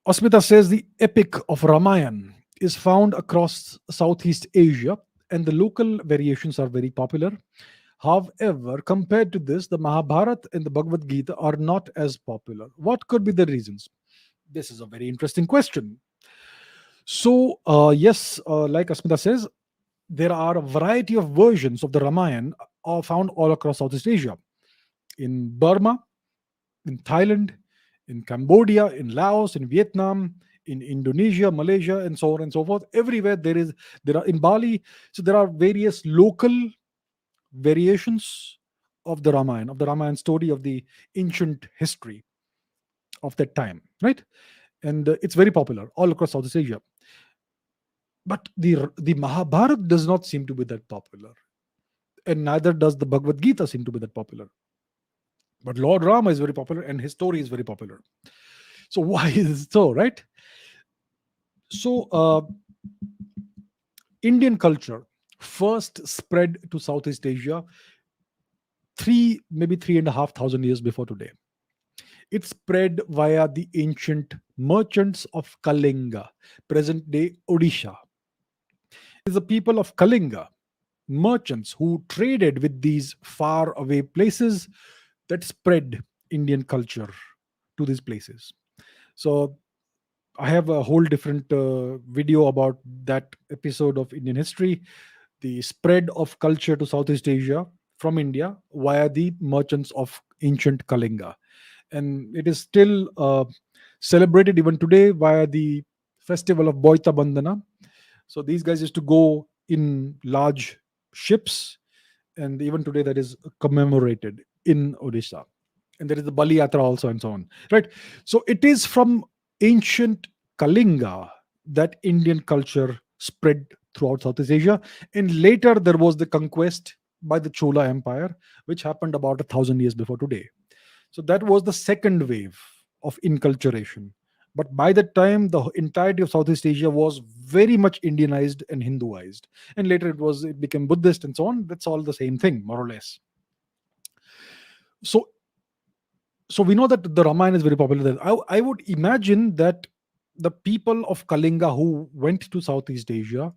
Speaker 1: Asmita says the epic of Ramayana is found across Southeast Asia, and the local variations are very popular. However, compared to this, the Mahabharata and the Bhagavad Gita are not as popular. What could be the reasons? This is a very interesting question. So, yes, like Asmita says, there are a variety of versions of the Ramayana found all across Southeast Asia. In Burma, in Thailand, in Cambodia, in Laos, in Vietnam, in Indonesia, Malaysia, and so on and so forth. Everywhere there are in Bali. So there are various local variations of the Ramayana story, of the ancient history of that time, right? And it's very popular all across Southeast Asia. But the Mahabharata does not seem to be that popular, and neither does the Bhagavad Gita seem to be that popular. But Lord Rama is very popular, and his story is very popular. So why is it so, right? So Indian culture first spread to Southeast Asia maybe 3,500 years before today. It spread via the ancient merchants of Kalinga, present day Odisha. It is the people of Kalinga, merchants who traded with these far away places, that spread Indian culture to these places. So I have a whole different video about that episode of Indian history, the spread of culture to Southeast Asia from India via the merchants of ancient Kalinga. And it is still celebrated even today via the festival of Boita Bandhana. So these guys used to go in large ships, and even today that is commemorated in Odisha. And there is the Bali Yatra also, and so on. Right. So it is from ancient Kalinga that Indian culture spread throughout Southeast Asia. And later there was the conquest by the Chola Empire, which happened about 1,000 years before today. So that was the second wave of inculturation. But by that time, the entirety of Southeast Asia was very much Indianized and Hinduized. And later it became Buddhist and so on. That's all the same thing, more or less. So we know that the Ramayana is very popular there. I would imagine that the people of Kalinga who went to Southeast Asia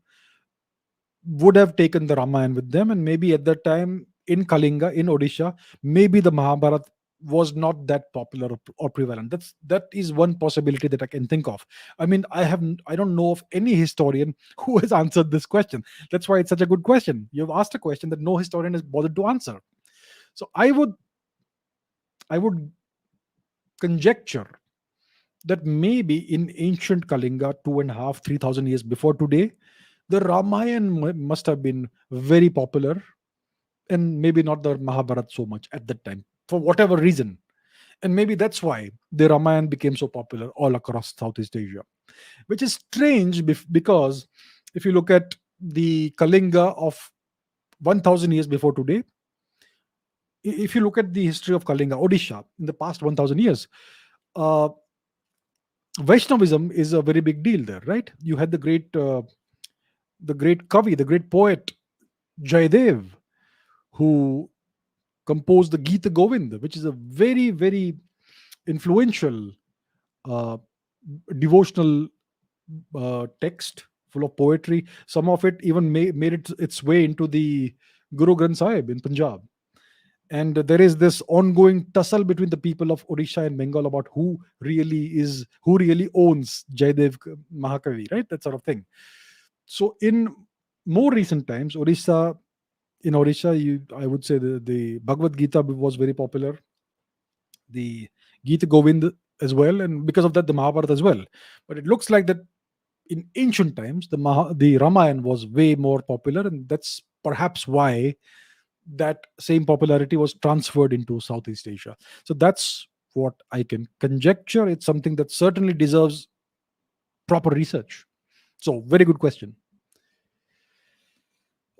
Speaker 1: would have taken the Ramayana with them, and maybe at that time in Kalinga, in Odisha, maybe the Mahabharata was not that popular or prevalent. That is one possibility that I can think of. I mean, I don't know of any historian who has answered this question. That's why it's such a good question. You've asked a question that no historian has bothered to answer. So I would conjecture that maybe in ancient Kalinga, 2.5, 3,000 years before today, the Ramayana must have been very popular, and maybe not the Mahabharata so much at that time, for whatever reason. And maybe that's why the Ramayana became so popular all across Southeast Asia. which is strange because if you look at the Kalinga of 1000 years before today, if you look at the history of Kalinga, Odisha, in the past 1000 years, uh, Vaishnavism is a very big deal there, right? You had the great Kavi, the great poet Jayadev, who composed the Gita Govind, which is a very, very influential uh, devotional text full of poetry. Some of it even made its way into the Guru Granth Sahib in Punjab. And there is this ongoing tussle between the people of Odisha and Bengal about who really owns Jaidev Mahakavi, right? That sort of thing. So in more recent times, in Odisha, I would say the Bhagavad Gita was very popular, the Gita Govind as well, and because of that, the Mahabharata as well. But it looks like that in ancient times, the Ramayana was way more popular, and that's perhaps why that same popularity was transferred into Southeast Asia. So that's what I can conjecture. It's something that certainly deserves proper research. So, very good question.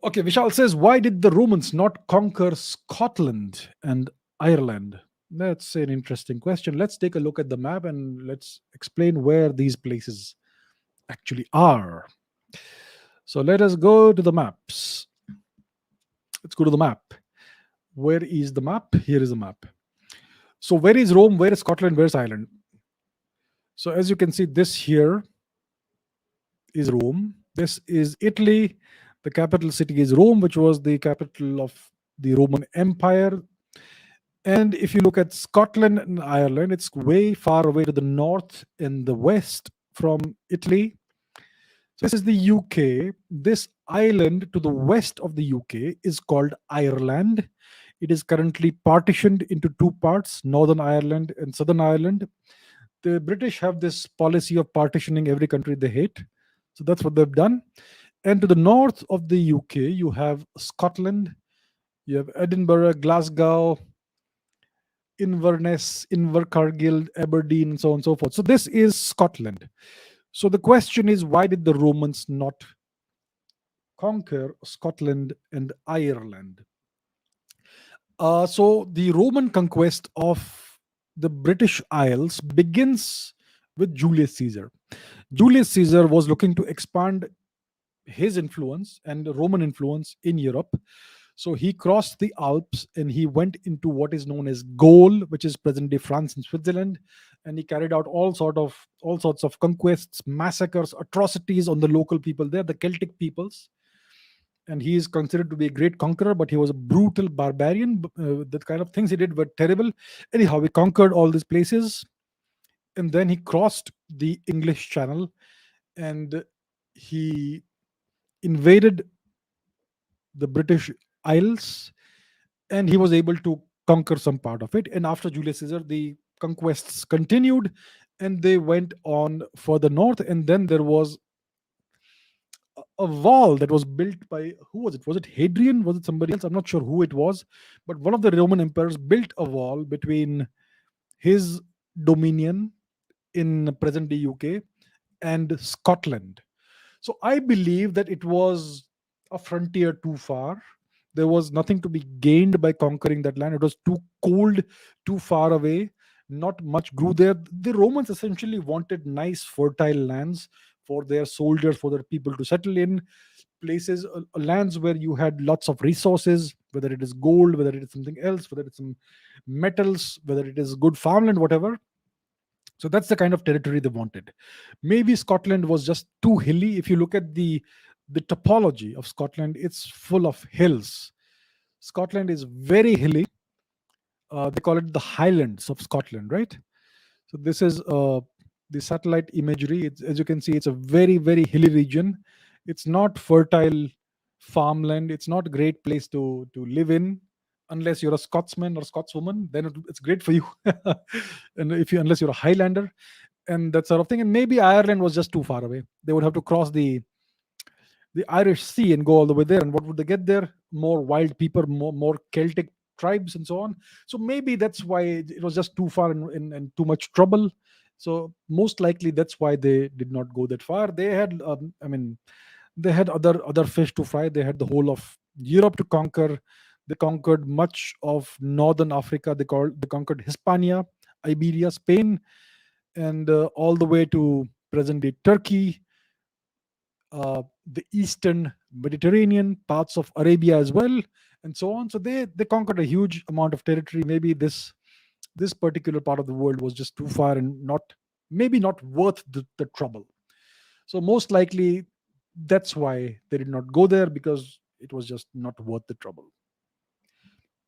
Speaker 1: Okay, Vishal says, why did the Romans not conquer Scotland and Ireland? That's an interesting question. Let's take a look at the map and let's explain where these places actually are. So let us go to the maps. Let's go to the map. Where is the map? Here is the map. So where is Rome? Where is Scotland? Where is Ireland? So as you can see, this here is Rome. This is Italy. The capital city is Rome, which was the capital of the Roman Empire. And if you look at Scotland and Ireland, it's way far away to the north and the west from Italy. So this is the UK. This island to the west of the UK is called Ireland. It is currently partitioned into two parts, Northern Ireland and Southern Ireland. The British have this policy of partitioning every country they hate. So that's what they've done. And to the north of the UK, you have Scotland, you have Edinburgh, Glasgow, Inverness, Invercargill, Aberdeen, and so on and so forth. So this is Scotland. So the question is, why did the Romans not conquer Scotland and Ireland? So the Roman conquest of the British Isles begins with Julius Caesar. Julius Caesar was looking to expand his influence and Roman influence in Europe. So he crossed the Alps and he went into what is known as Gaul, which is present day France and Switzerland, and he carried out all sorts of conquests, massacres, atrocities on the local people there, the Celtic peoples. And he is considered to be a great conqueror, but he was a brutal barbarian. The kind of things he did were terrible. Anyhow, he conquered all these places, and then he crossed the English Channel and he invaded the British Isles, and he was able to conquer some part of it. And after Julius Caesar, the conquests continued and they went on further north. And then there was a wall that was built by, who was it? Was it Hadrian? Was it somebody else? I'm not sure who it was, but one of the Roman emperors built a wall between his dominion in present day UK and Scotland. So I believe that it was a frontier too far. There was nothing to be gained by conquering that land. It was too cold, too far away. Not much grew there. The Romans essentially wanted nice, fertile lands for their soldiers, for their people to settle in, places, lands where you had lots of resources, whether it is gold, whether it is something else, whether it's some metals, whether it is good farmland, whatever. So that's the kind of territory they wanted. Maybe Scotland was just too hilly. If you look at the topology of Scotland, it's full of hills. Scotland is very hilly. They call it the Highlands of Scotland, right? So this is the satellite imagery. As you can see, it's a very, very hilly region. It's not fertile farmland. It's not a great place to live in unless you're a Scotsman or Scotswoman. Then it's great for you. And if you unless you're a Highlander and that sort of thing. And maybe Ireland was just too far away. They would have to cross the Irish Sea and go all the way there. And what would they get there? More wild people, more Celtic tribes, and so on. So maybe that's why it was just too far and too much trouble. So most likely that's why they did not go that far. They had, they had other fish to fry. They had the whole of Europe to conquer. They conquered much of northern Africa. They conquered Hispania, Iberia, Spain, and all the way to present day Turkey, the eastern Mediterranean, parts of Arabia as well, and so on. So they conquered a huge amount of territory. Maybe this particular part of the world was just too far and not, maybe not worth the trouble. So most likely that's why they did not go there, because it was just not worth the trouble.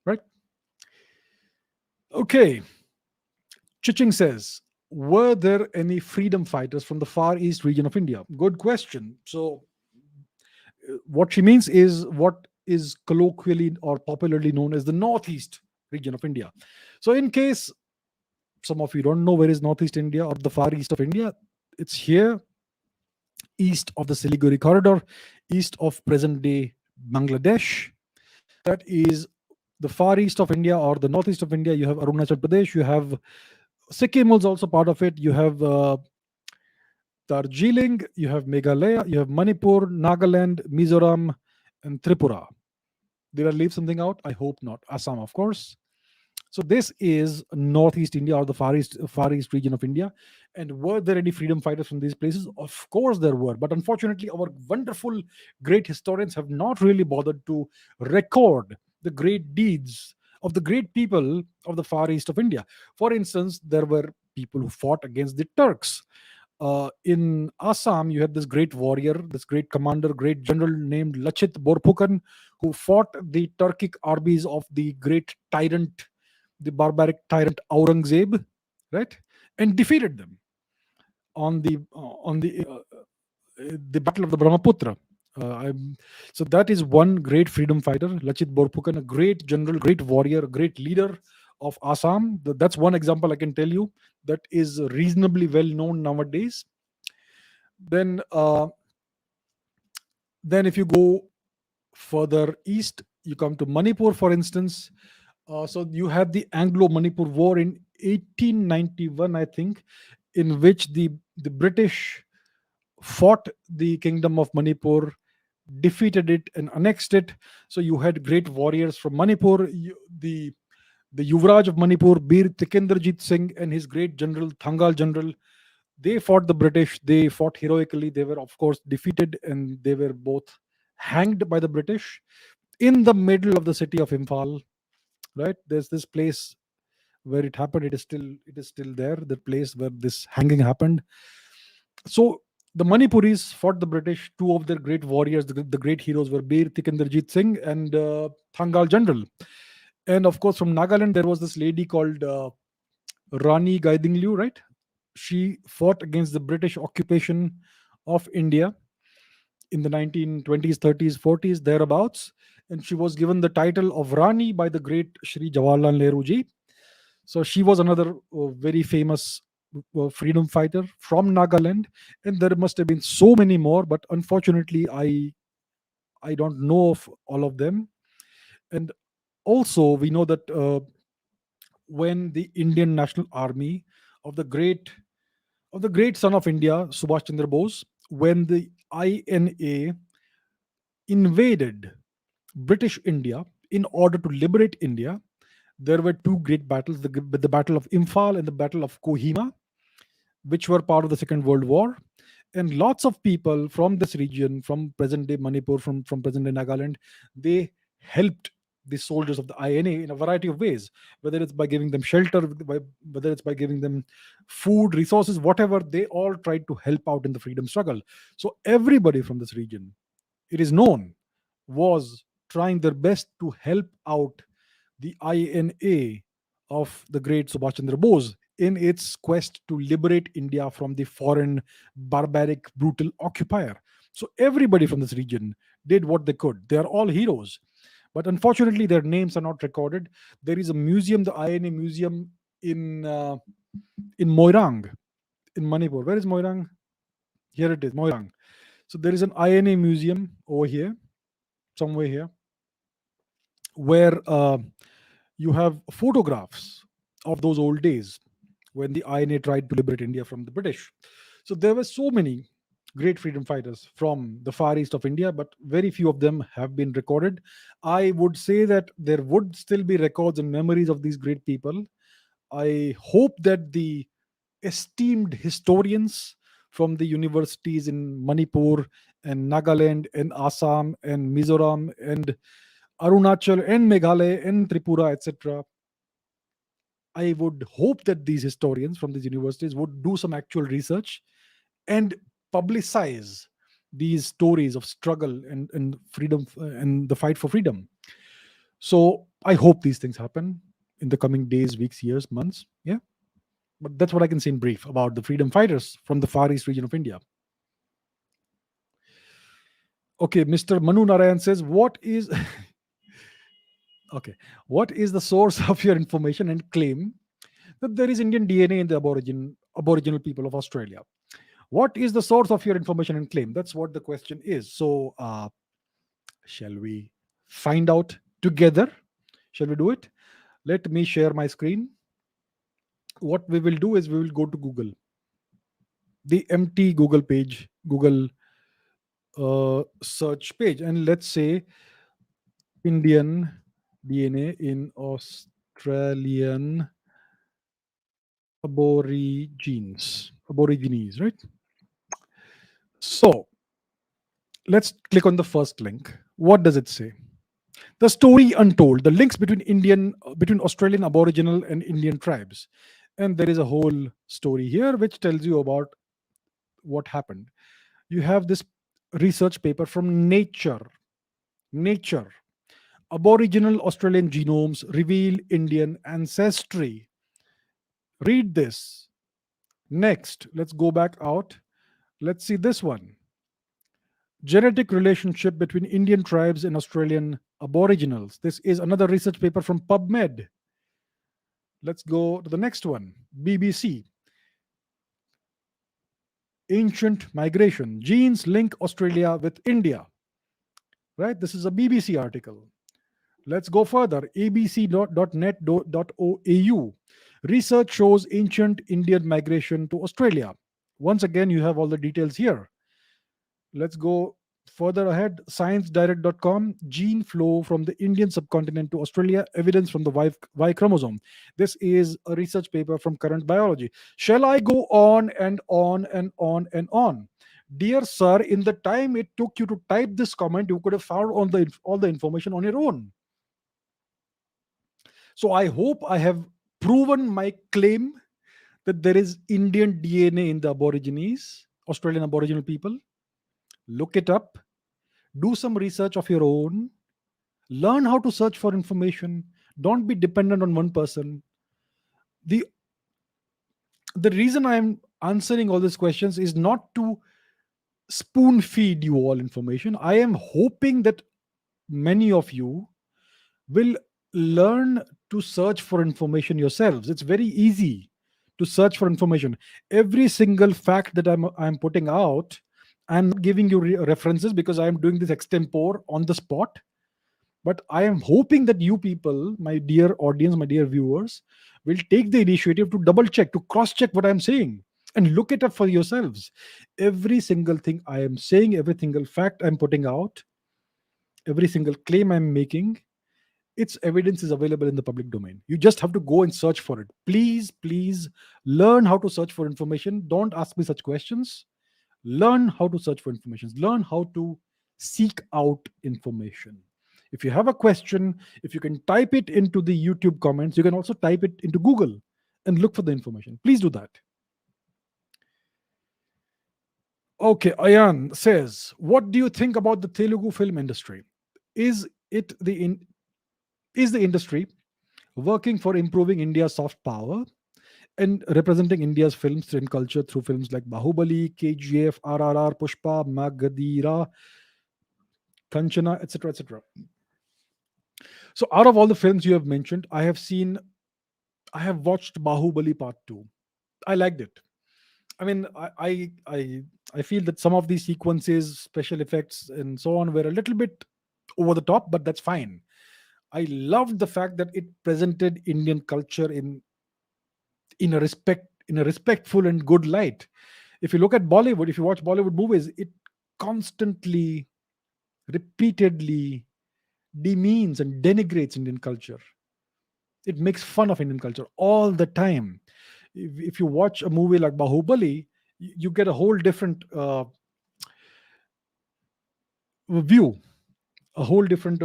Speaker 1: Right? Okay. Chiching says, were there any freedom fighters from the far east region of India? Good question. So what she means is what is colloquially or popularly known as the northeast region of India. So in case some of you don't know where is northeast India or the far east of India, it's here east of the Siliguri corridor, east of present day Bangladesh. That is the far east of India or the northeast of India. You have Arunachal Pradesh, you have Sikkim is also part of it, you have Darjeeling, you have Meghalaya, you have Manipur, Nagaland, Mizoram, and Tripura. Did I leave something out? I hope not. Assam, of course. So this is northeast India or the far east region of India. And were there any freedom fighters from these places? Of course there were. But unfortunately, our wonderful, great historians have not really bothered to record the great deeds of the great people of the far east of India. For instance, there were people who fought against the Turks. In Assam, you had this great warrior, this great commander, great general named Lachit Borphukan, who fought the Turkic armies of the great tyrant, the barbaric tyrant Aurangzeb, right, and defeated them on the Battle of the Brahmaputra. So that is one great freedom fighter, Lachit Borphukan, a great general, great warrior, great leader of Assam. That's one example I can tell you that is reasonably well known nowadays. Then, then if you go further east, you come to Manipur, for instance. So you have the Anglo-Manipur War in 1891, I think, in which the British fought the kingdom of Manipur, defeated it, and annexed it. So you had great warriors from Manipur. The Yuvraj of Manipur, Bir Tikendrajit Singh, and his great general, Thangal general, they fought the British. They fought heroically. They were, of course, defeated, and they were both hanged by the British in the middle of the city of Imphal. Right? There's this place where it happened. It is still there. The place where this hanging happened. So the Manipuris fought the British. Two of their great warriors, the great heroes, were Bir Tikendrajit Singh and Thangal General. And of course, from Nagaland, there was this lady called Rani Gaidinglu, right? She fought against the British occupation of India in the 1920s, 30s, 40s, thereabouts. And she was given the title of Rani by the great Shri Jawaharlal Nehru ji. So she was another very famous freedom fighter from Nagaland. And there must have been so many more, but unfortunately, I don't know of all of them. And also, we know that when the Indian National Army of the great son of India, Subhash Chandra Bose, when the INA invaded British India in order to liberate India, there were two great battles: the Battle of Imphal and the Battle of Kohima, which were part of the Second World War. And lots of people from this region, from present day Manipur, from present day Nagaland, they helped the soldiers of the INA in a variety of ways, whether it's by giving them shelter, whether it's by giving them food, resources, whatever. They all tried to help out in the freedom struggle. So everybody from this region, it is known, was trying their best to help out the INA of the great Subhash Chandra Bose in its quest to liberate India from the foreign, barbaric, brutal occupier. So everybody from this region did what they could. They are all heroes. But unfortunately, their names are not recorded. There is a museum, the INA Museum in Moirang, in Manipur. Where is Moirang? Here it is, Moirang. So there is an INA museum over here, somewhere here, where you have photographs of those old days. when the INA tried to liberate India from the British. So there were so many great freedom fighters from the far east of India, but very few of them have been recorded. I would say that there would still be records and memories of these great people. I hope that the esteemed historians from the universities in Manipur and Nagaland and Assam and Mizoram and Arunachal and Meghalaya and Tripura, etc. I would hope that these historians from these universities would do some actual research and publicize these stories of struggle and freedom and the fight for freedom. So I hope these things happen in the coming days, weeks, years, months. Yeah. But that's what I can say in brief about the freedom fighters from the far east region of India. Okay, Mr. Manu Narayan says, what is okay, what is the source of your information and claim that there is Indian DNA in the aboriginal people of Australia? What is the source of your information and claim? That's what the question is. So shall we find out together? Shall we do it? Let me share my screen. What we will do is we will go to Google, the empty Google page, Google search page, and let's say Indian DNA in Australian aborigines, right? So let's click on the first link. What does it say? The story untold, the links between Australian Aboriginal and Indian tribes. And there is a whole story here which tells you about what happened. You have this research paper from Nature. Aboriginal Australian genomes reveal Indian ancestry. Read this. Next, let's go back out. Let's see this one. Genetic relationship between Indian tribes and Australian Aboriginals. This is another research paper from PubMed. Let's go to the next one. BBC. Ancient migration. Genes link Australia with India. Right? This is a BBC article. Let's go further. abc.net.au. Research shows ancient Indian migration to Australia. Once again, you have all the details here. Let's go further ahead. ScienceDirect.com. Gene flow from the Indian subcontinent to Australia. Evidence from the Y chromosome. This is a research paper from Current Biology. Shall I go on and on and on and on? Dear sir, in the time it took you to type this comment, you could have found all the information on your own. So I hope I have proven my claim that there is Indian DNA in the Aborigines, Australian Aboriginal people. Look it up, do some research of your own, learn how to search for information. Don't be dependent on one person. The the reason I'm answering all these questions is not to spoon feed you all information. I am hoping that many of you will learn to search for information yourselves. It's very easy to search for information. Every single fact that I'm putting out, I'm not giving you references because I am doing this extempore on the spot. But I am hoping that you people, my dear audience, my dear viewers, will take the initiative to double check, to cross check what I'm saying and look it up for yourselves. Every single thing I am saying, every single fact I'm putting out, every single claim I'm making, its evidence is available in the public domain. You just have to go and search for it. Please learn how to search for information. Don't ask me such questions. Learn how to search for information. Learn how to seek out information. If you have a question, if you can type it into the YouTube comments, you can also type it into Google and look for the information. Please do that. Okay, Ayan says, what do you think about the Telugu film industry? Is it is the industry working for improving India's soft power and representing India's films and culture through films like Bahubali, KGF, RRR, Pushpa, Magadira, Kanchana, etc., etc. So, out of all the films you have mentioned, I have watched Bahubali Part Two. I liked it. I mean, I feel that some of these sequences, special effects, and so on were a little bit over the top, but that's fine. I loved the fact that it presented Indian culture in a respectful and good light. If you look at Bollywood, if you watch Bollywood movies, it constantly, repeatedly demeans and denigrates Indian culture. It makes fun of Indian culture all the time. If you watch a movie like Bahubali, you get a whole different view, a whole different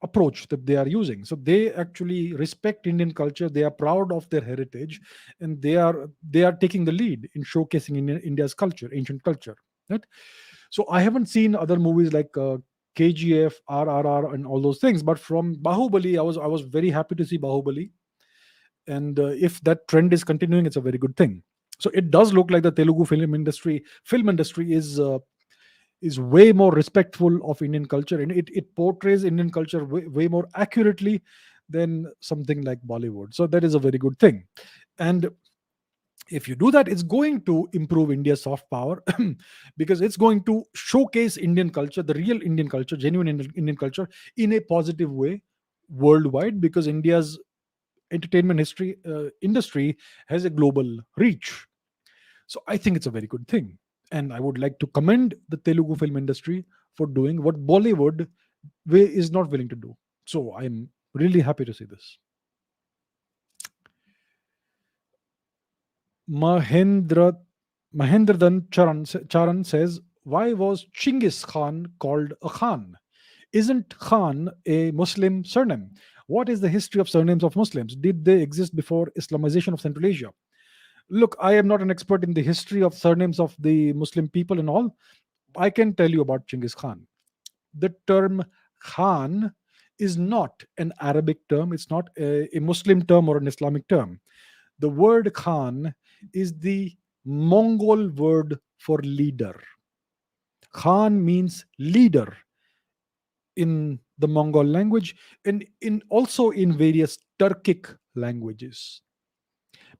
Speaker 1: approach that they are using. So they actually respect Indian culture. They are proud of their heritage, and they are taking the lead in showcasing India's culture, ancient culture. Right. So I haven't seen other movies like KGF, RRR, and all those things. But from Bahubali, I was very happy to see Bahubali, and if that trend is continuing, it's a very good thing. So it does look like the Telugu film industry is way more respectful of Indian culture, and it portrays Indian culture way more accurately than something like Bollywood. So that is a very good thing. And if you do that, it's going to improve India's soft power because it's going to showcase Indian culture, the real Indian culture, genuine Indian culture, in a positive way worldwide, because India's entertainment history industry has a global reach. So I think it's a very good thing. And I would like to commend the Telugu film industry for doing what Bollywood is not willing to do. So I'm really happy to see this. Mahendra Charan says, why was Chinggis Khan called a Khan? Isn't Khan a Muslim surname? What is the history of surnames of Muslims? Did they exist before Islamization of Central Asia? Look, I am not an expert in the history of surnames of the Muslim people and all. I can tell you about Chinggis Khan. The term Khan is not an Arabic term, it's not a Muslim term or an Islamic term. The word Khan is the Mongol word for leader. Khan means leader in the Mongol language, and in also in various Turkic languages.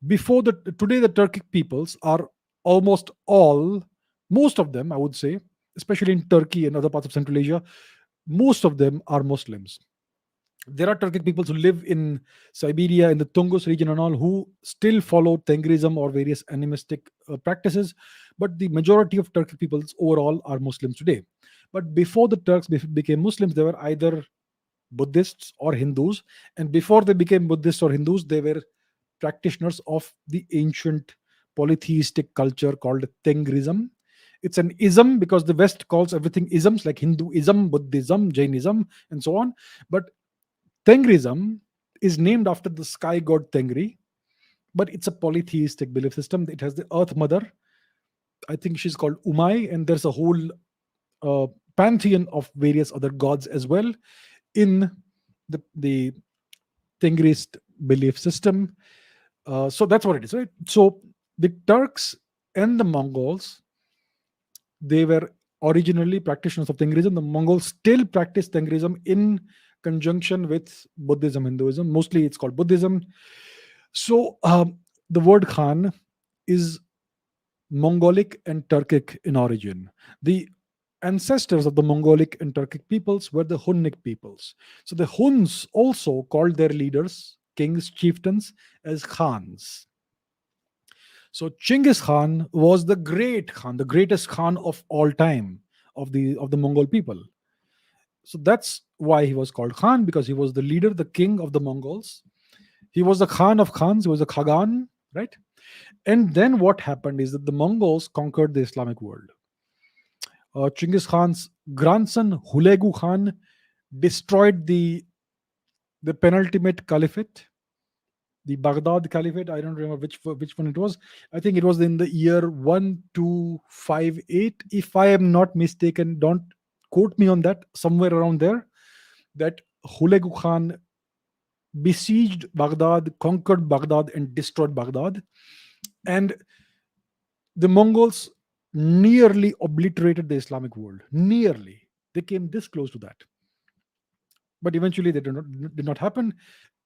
Speaker 1: Before the Today, the Turkic peoples are almost all, most of them, I would say, especially in Turkey and other parts of Central Asia, most of them are Muslims. There are Turkic peoples who live in Siberia, in the Tungus region and all, who still follow Tengrism or various animistic practices, but the majority of Turkic peoples overall are Muslims today. But before the Turks became Muslims, they were either Buddhists or Hindus, and before they became Buddhists or Hindus, they were practitioners of the ancient polytheistic culture called Tengrism. It's an ism because the West calls everything isms like Hinduism, Buddhism, Jainism, and so on. But Tengrism is named after the sky god Tengri, but it's a polytheistic belief system. It has the Earth Mother. I think she's called Umai, and there's a whole uh, pantheon of various other gods as well in the Tengrist belief system. So that's what it is, right? So the Turks and the Mongols, they were originally practitioners of Tengrism. The Mongols still practice Tengrism in conjunction with Buddhism, Hinduism. Mostly it's called Buddhism. So the word Khan is Mongolic and Turkic in origin. The ancestors of the Mongolic and Turkic peoples were the Hunnic peoples. So the Huns also called their leaders, kings, chieftains, as Khans. So Chinggis Khan was the great Khan, the greatest Khan of all time of the Mongol people. So that's why he was called Khan, because he was the leader, the king of the Mongols. He was the Khan of Khans. He was a Khagan, right? And then what happened is that the Mongols conquered the Islamic world. Chinggis Khan's grandson Hulegu Khan destroyed the penultimate caliphate, the Baghdad Caliphate. I don't remember which one it was. I think it was in the year 1258, if I am not mistaken. Don't quote me on that. Somewhere around there, that Hulegu Khan besieged Baghdad, conquered Baghdad, and destroyed Baghdad. And the Mongols nearly obliterated the Islamic world. Nearly, they came this close to that, but eventually they did not happen.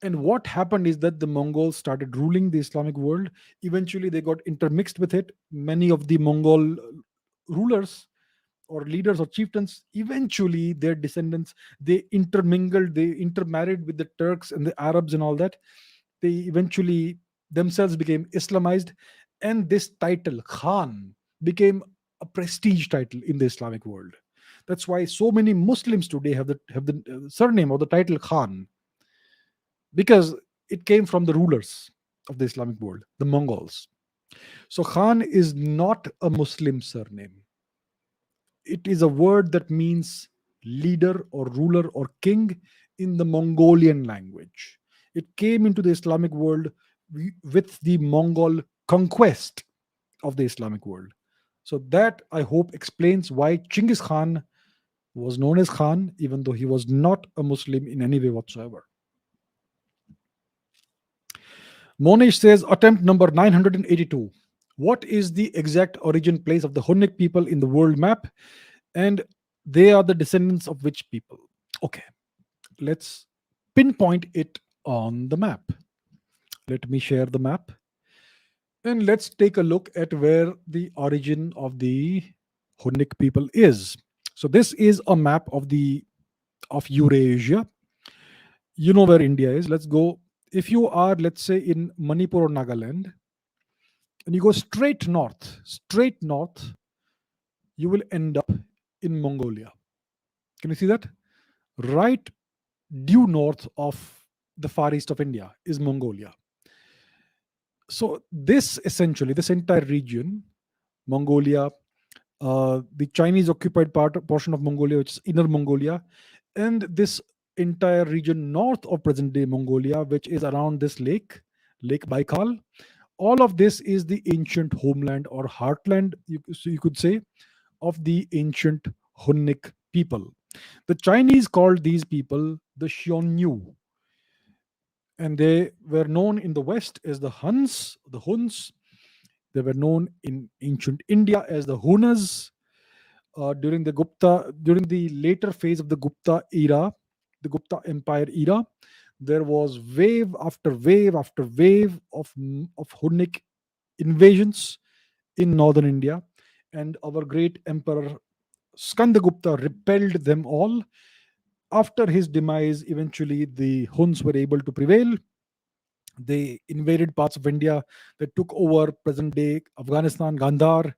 Speaker 1: And what happened is that the Mongols started ruling the Islamic world. Eventually, they got intermixed with it. Many of the Mongol rulers or leaders or chieftains, eventually their descendants, they intermingled, they intermarried with the Turks and the Arabs and all that. They eventually themselves became Islamized, and this title, Khan, became a prestige title in the Islamic world. That's why so many Muslims today have the surname or the title Khan, because it came from the rulers of the Islamic world, the Mongols. So Khan is not a Muslim surname. It is a word that means leader or ruler or king in the Mongolian language. It came into the Islamic world with the Mongol conquest of the Islamic world. So that, I hope, explains why Chinggis Khan was known as Khan, even though he was not a Muslim in any way whatsoever. Monish says, attempt number 982. What is the exact origin place of the Hunnic people in the world map? And they are the descendants of which people? Okay, let's pinpoint it on the map. Let me share the map. And let's take a look at where the origin of the Hunnic people is. So this is a map of Eurasia. You know where India is. Let's go. If you are, let's say, in Manipur or Nagaland, and you go straight north, you will end up in Mongolia. Can you see that? Right due north of the far east of India is Mongolia. So this essentially, this entire region, Mongolia, the Chinese occupied portion of Mongolia, which is Inner Mongolia, and this entire region north of present day Mongolia, which is around this Lake Baikal. All of this is the ancient homeland or heartland, so you could say, of the ancient Hunnic people. The Chinese called these people the Xiongnu, and they were known in the West as the Huns. They were known in ancient India as the Hunas. During the later phase of the Gupta era, the Gupta Empire era, there was wave after wave after wave of Hunnic invasions in northern India, and our great emperor Skandagupta repelled them all. After his demise, eventually the Huns were able to prevail. They invaded parts of India. They took over present day Afghanistan, Gandhar,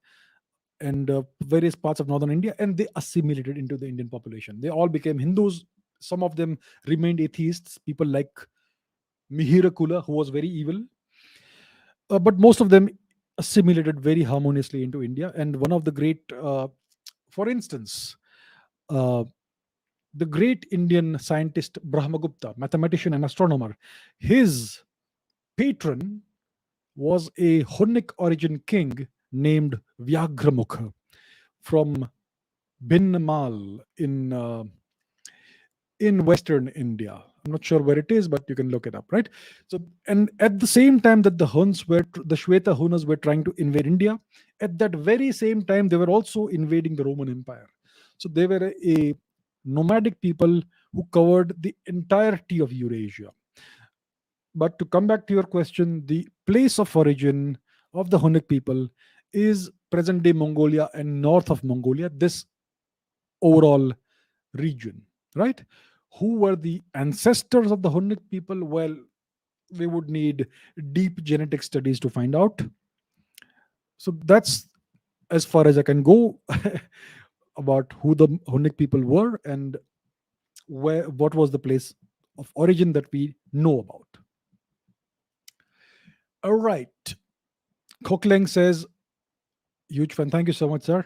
Speaker 1: and various parts of northern India, and they assimilated into the Indian population. They all became Hindus. Some of them remained atheists, people like Mihirakula, who was very evil. But most of them assimilated very harmoniously into India. And one of the great, for instance, uh, the great Indian scientist Brahmagupta, mathematician and astronomer, his patron was a Hunnic origin king named Vyagramukha from Binmal in Western India. I'm not sure where it is, but you can look it up, right? So, and at the same time that the the Shweta Hunas were trying to invade India, at that very same time they were also invading the Roman Empire. So they were a nomadic people who covered the entirety of Eurasia. But to come back to your question, the place of origin of the Hunnic people is present day Mongolia and north of Mongolia, this overall region, right? Who were the ancestors of the Hunnic people? Well, we would need deep genetic studies to find out. So that's as far as I can go about who the Hunnic people were and what was the place of origin that we know about. All right. Kokleng says, huge fan. Thank you so much, sir.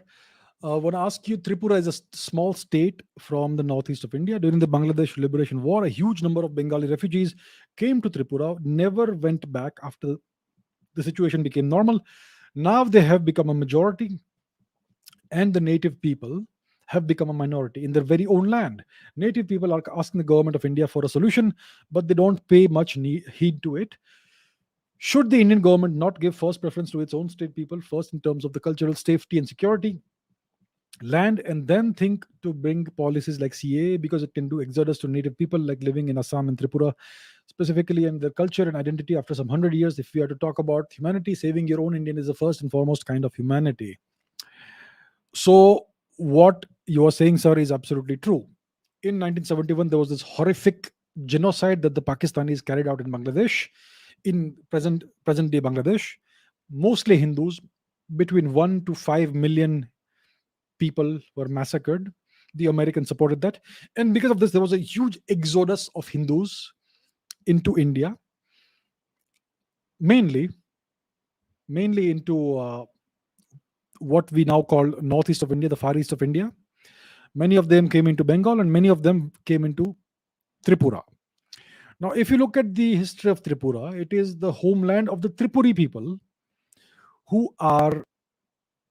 Speaker 1: I want to ask you, Tripura is a small state from the northeast of India. During the Bangladesh Liberation War, a huge number of Bengali refugees came to Tripura, never went back after the situation became normal. Now they have become a majority, and the native people have become a minority in their very own land. Native people are asking the government of India for a solution, but they don't pay much heed to it. Should the Indian government not give first preference to its own state people, first in terms of the cultural safety and security, land, and then think to bring policies like CA because it can do exodus to native people like living in Assam and Tripura specifically, and their culture and identity after some 100 years? If we are to talk about humanity, saving your own Indian is the first and foremost kind of humanity. So what you are saying, sir, is absolutely true. In 1971, there was this horrific genocide that the Pakistanis carried out in Bangladesh. in present day Bangladesh, mostly Hindus, between 1 to 5 million people were massacred. The Americans supported that. And because of this, there was a huge exodus of Hindus into India, mainly into what we now call northeast of India, the far east of India. Many of them came into Bengal, and many of them came into Tripura. Now, if you look at the history of Tripura, it is the homeland of the Tripuri people, who are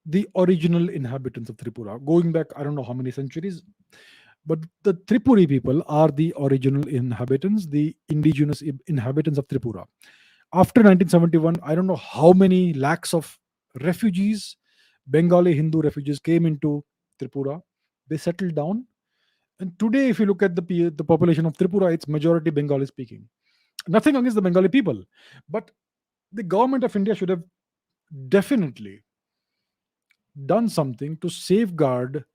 Speaker 1: the original inhabitants of Tripura, going back I don't know how many centuries. But the Tripuri people are the original inhabitants, the indigenous inhabitants of Tripura. After 1971, I don't know how many lakhs of refugees, Bengali Hindu refugees, came into Tripura. They settled down. And today, if you look at the population of Tripura, it's majority Bengali speaking. Nothing against the Bengali people, but the government of India should have definitely done something to safeguard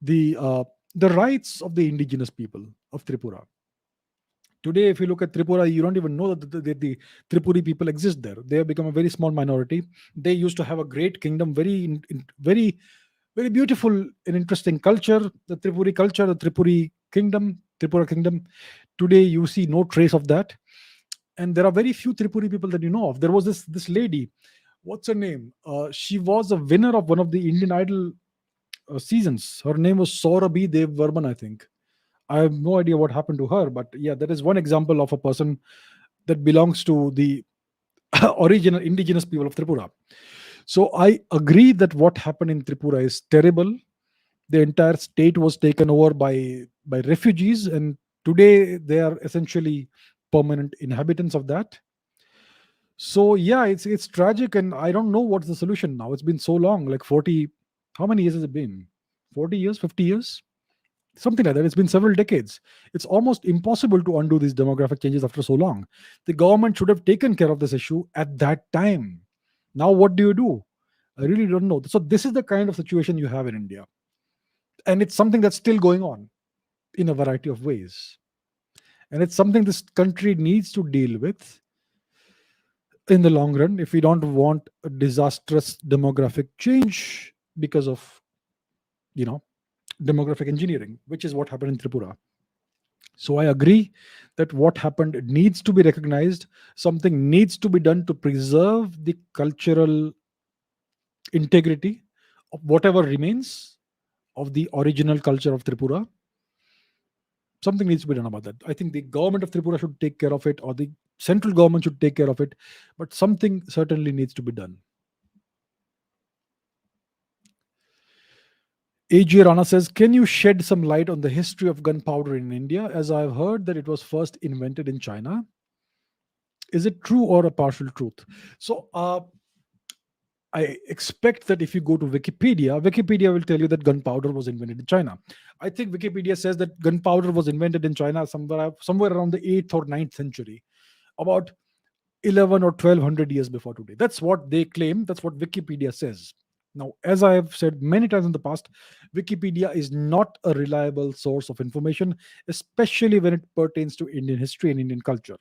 Speaker 1: the uh, the rights of the indigenous people of Tripura. Today, if you look at Tripura, you don't even know that the Tripuri people exist there. They have become a very small minority. They used to have a great kingdom, very beautiful and interesting culture. The Tripuri culture, the Tripura kingdom. Today, you see no trace of that, and there are very few Tripuri people that you know of. There was this lady. What's her name? She was a winner of one of the Indian Idol seasons. Her name was Saurabhi Dev Varman, I think. I have no idea what happened to her, but yeah, that is one example of a person that belongs to the original indigenous people of Tripura. So I agree that what happened in Tripura is terrible. The entire state was taken over by refugees, and today they are essentially permanent inhabitants of that. So yeah, it's tragic, and I don't know what's the solution now. It's been so long, like 40. How many years has it been? 40 years, 50 years, something like that. It's been several decades. It's almost impossible to undo these demographic changes after so long. The government should have taken care of this issue at that time. Now what do you do? I really don't know. So this is the kind of situation you have in India, and it's something that's still going on in a variety of ways, and it's something this country needs to deal with in the long run if we don't want a disastrous demographic change because of you know demographic engineering, which is what happened in Tripura. So I agree that what happened needs to be recognized. Something needs to be done to preserve the cultural integrity of whatever remains of the original culture of Tripura. Something needs to be done about that. I think the government of Tripura should take care of it, or the central government should take care of it, but something certainly needs to be done. AJ Rana says, can you shed some light on the history of gunpowder in India? As I've heard that it was first invented in China. Is it true or a partial truth? So I expect that if you go to Wikipedia, Wikipedia will tell you that gunpowder was invented in China. I think Wikipedia says that gunpowder was invented in China somewhere around the 8th or 9th century, about 11 or 1200 years before today. That's what they claim. That's what Wikipedia says. Now, as I have said many times in the past, Wikipedia is not a reliable source of information, especially when it pertains to Indian history and Indian culture.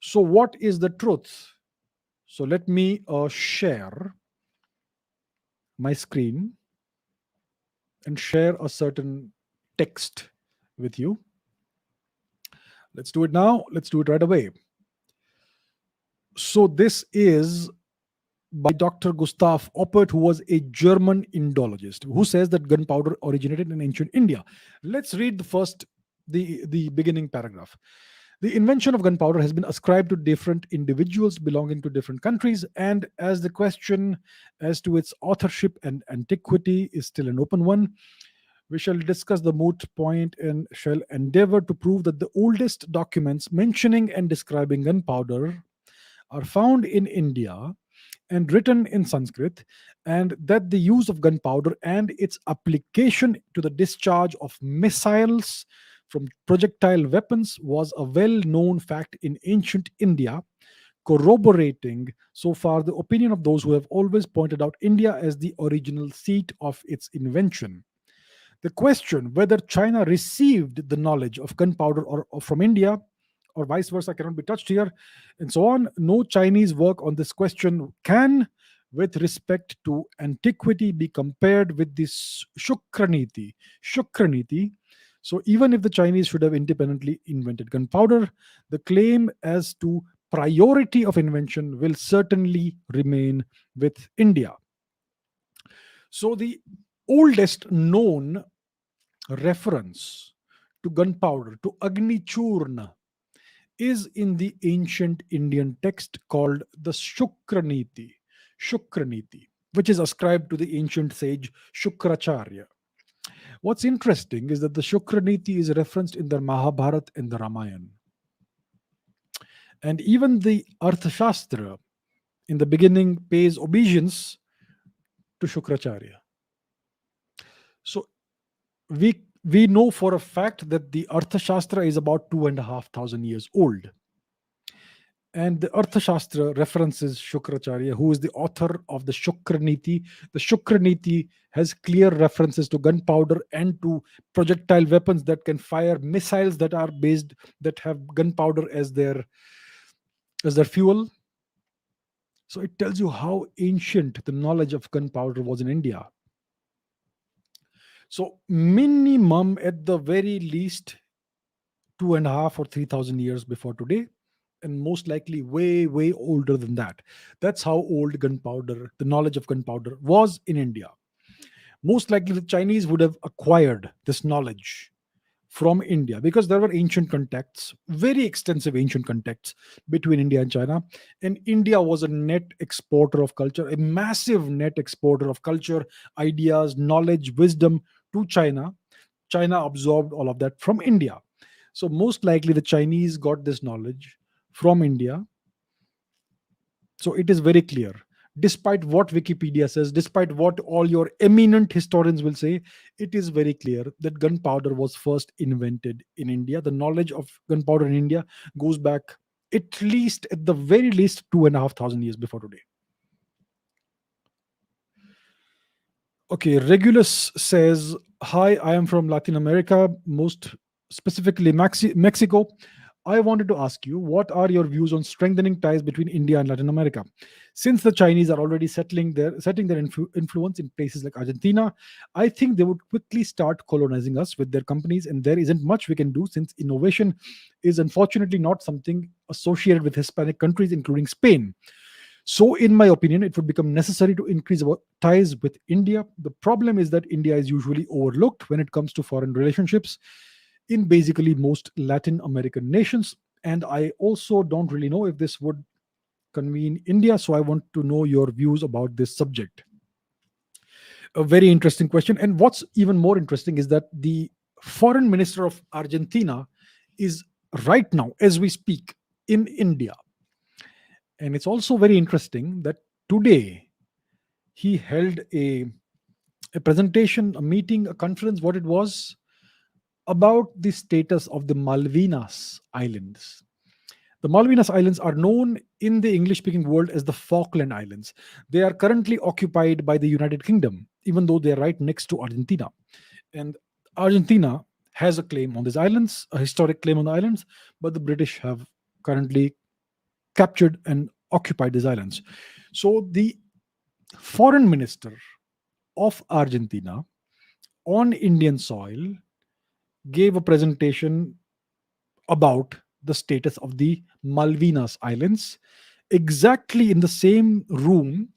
Speaker 1: So, what is the truth? So, let me share my screen and share a certain text with you. Let's do it now. Let's do it right away. So, this is by Dr. Gustav Oppert, who was a German Indologist, who says that gunpowder originated in ancient India. Let's read the beginning paragraph. The invention of gunpowder has been ascribed to different individuals belonging to different countries, and as the question as to its authorship and antiquity is still an open one, we shall discuss the moot point and shall endeavor to prove that the oldest documents mentioning and describing gunpowder are found in India and written in Sanskrit, and that the use of gunpowder and its application to the discharge of missiles from projectile weapons was a well known fact in ancient India, corroborating so far the opinion of those who have always pointed out India as the original seat of its invention. The question whether China received the knowledge of gunpowder or from India or vice versa cannot be touched here, and so on. No Chinese work on this question can, with respect to antiquity, be compared with this Shukraniti. Shukraniti. So even if the Chinese should have independently invented gunpowder, the claim as to priority of invention will certainly remain with India. So the oldest known reference to gunpowder, to Agni Churna, is in the ancient Indian text called the Shukraniti, Shukraniti, which is ascribed to the ancient sage Shukracharya. What's interesting is that the Shukraniti is referenced in the Mahabharata and the Ramayana. And even the Arthashastra in the beginning pays obeisance to Shukracharya. So we know for a fact that the Arthashastra is about 2,500 years old. And the Arthashastra references Shukracharya, who is the author of the Shukraniti. The Shukraniti has clear references to gunpowder and to projectile weapons that can fire missiles that have gunpowder as their fuel. So it tells you how ancient the knowledge of gunpowder was in India. So minimum, at the very least, 2,500 or 3,000 years before today, and most likely way, way older than that. That's how old gunpowder, the knowledge of gunpowder, was in India. Most likely the Chinese would have acquired this knowledge from India because there were ancient contacts, very extensive ancient contacts between India and China. And India was a net exporter of culture, a massive net exporter of culture, ideas, knowledge, wisdom to China. China absorbed all of that from India. So, most likely, the Chinese got this knowledge from India. So, it is very clear. Despite what Wikipedia says, despite what all your eminent historians will say, it is very clear that gunpowder was first invented in India. The knowledge of gunpowder in India goes back at the very least, 2,500 years before today. Okay, Regulus says, "Hi, I am from Latin America, most specifically Mexico. I wanted to ask you, what are your views on strengthening ties between India and Latin America? Since the Chinese are already setting their influence in places like Argentina, I think they would quickly start colonizing us with their companies, and there isn't much we can do since innovation is unfortunately not something associated with Hispanic countries, including Spain. So, in my opinion, it would become necessary to increase our ties with India. The problem is that India is usually overlooked when it comes to foreign relationships in basically most Latin American nations. And I also don't really know if this would convene India. So, I want to know your views about this subject." A very interesting question. And what's even more interesting is that the foreign minister of Argentina is right now, as we speak, in India. And it's also very interesting that today he held a presentation, a meeting, a conference, what it was, about the status of the Malvinas Islands. The Malvinas Islands are known in the English speaking world as the Falkland Islands. They are currently occupied by the United Kingdom, even though they're right next to Argentina. And Argentina has a claim on these islands, a historic claim on the islands, but the British have currently captured and occupied these islands. So the foreign minister of Argentina on Indian soil gave a presentation about the status of the Malvinas Islands, exactly in the same room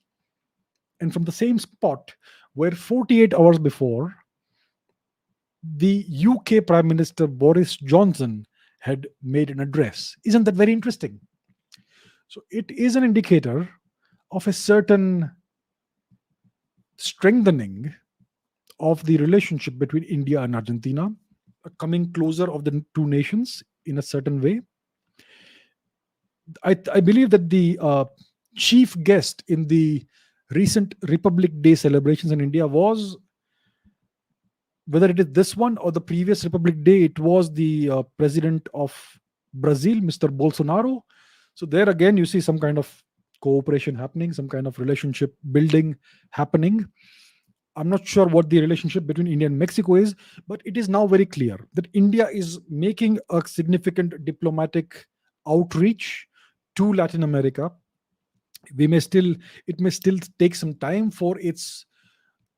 Speaker 1: and from the same spot where 48 hours before the UK Prime Minister Boris Johnson had made an address. Isn't that very interesting? So it is an indicator of a certain strengthening of the relationship between India and Argentina, a coming closer of the two nations in a certain way. I believe that the chief guest in the recent Republic Day celebrations in India was, whether it is this one or the previous Republic Day, it was the president of Brazil, Mr. Bolsonaro. So there again, you see some kind of cooperation happening, some kind of relationship building happening. I'm not sure what the relationship between India and Mexico is, but it is now very clear that India is making a significant diplomatic outreach to Latin America. We may still It may still take some time for its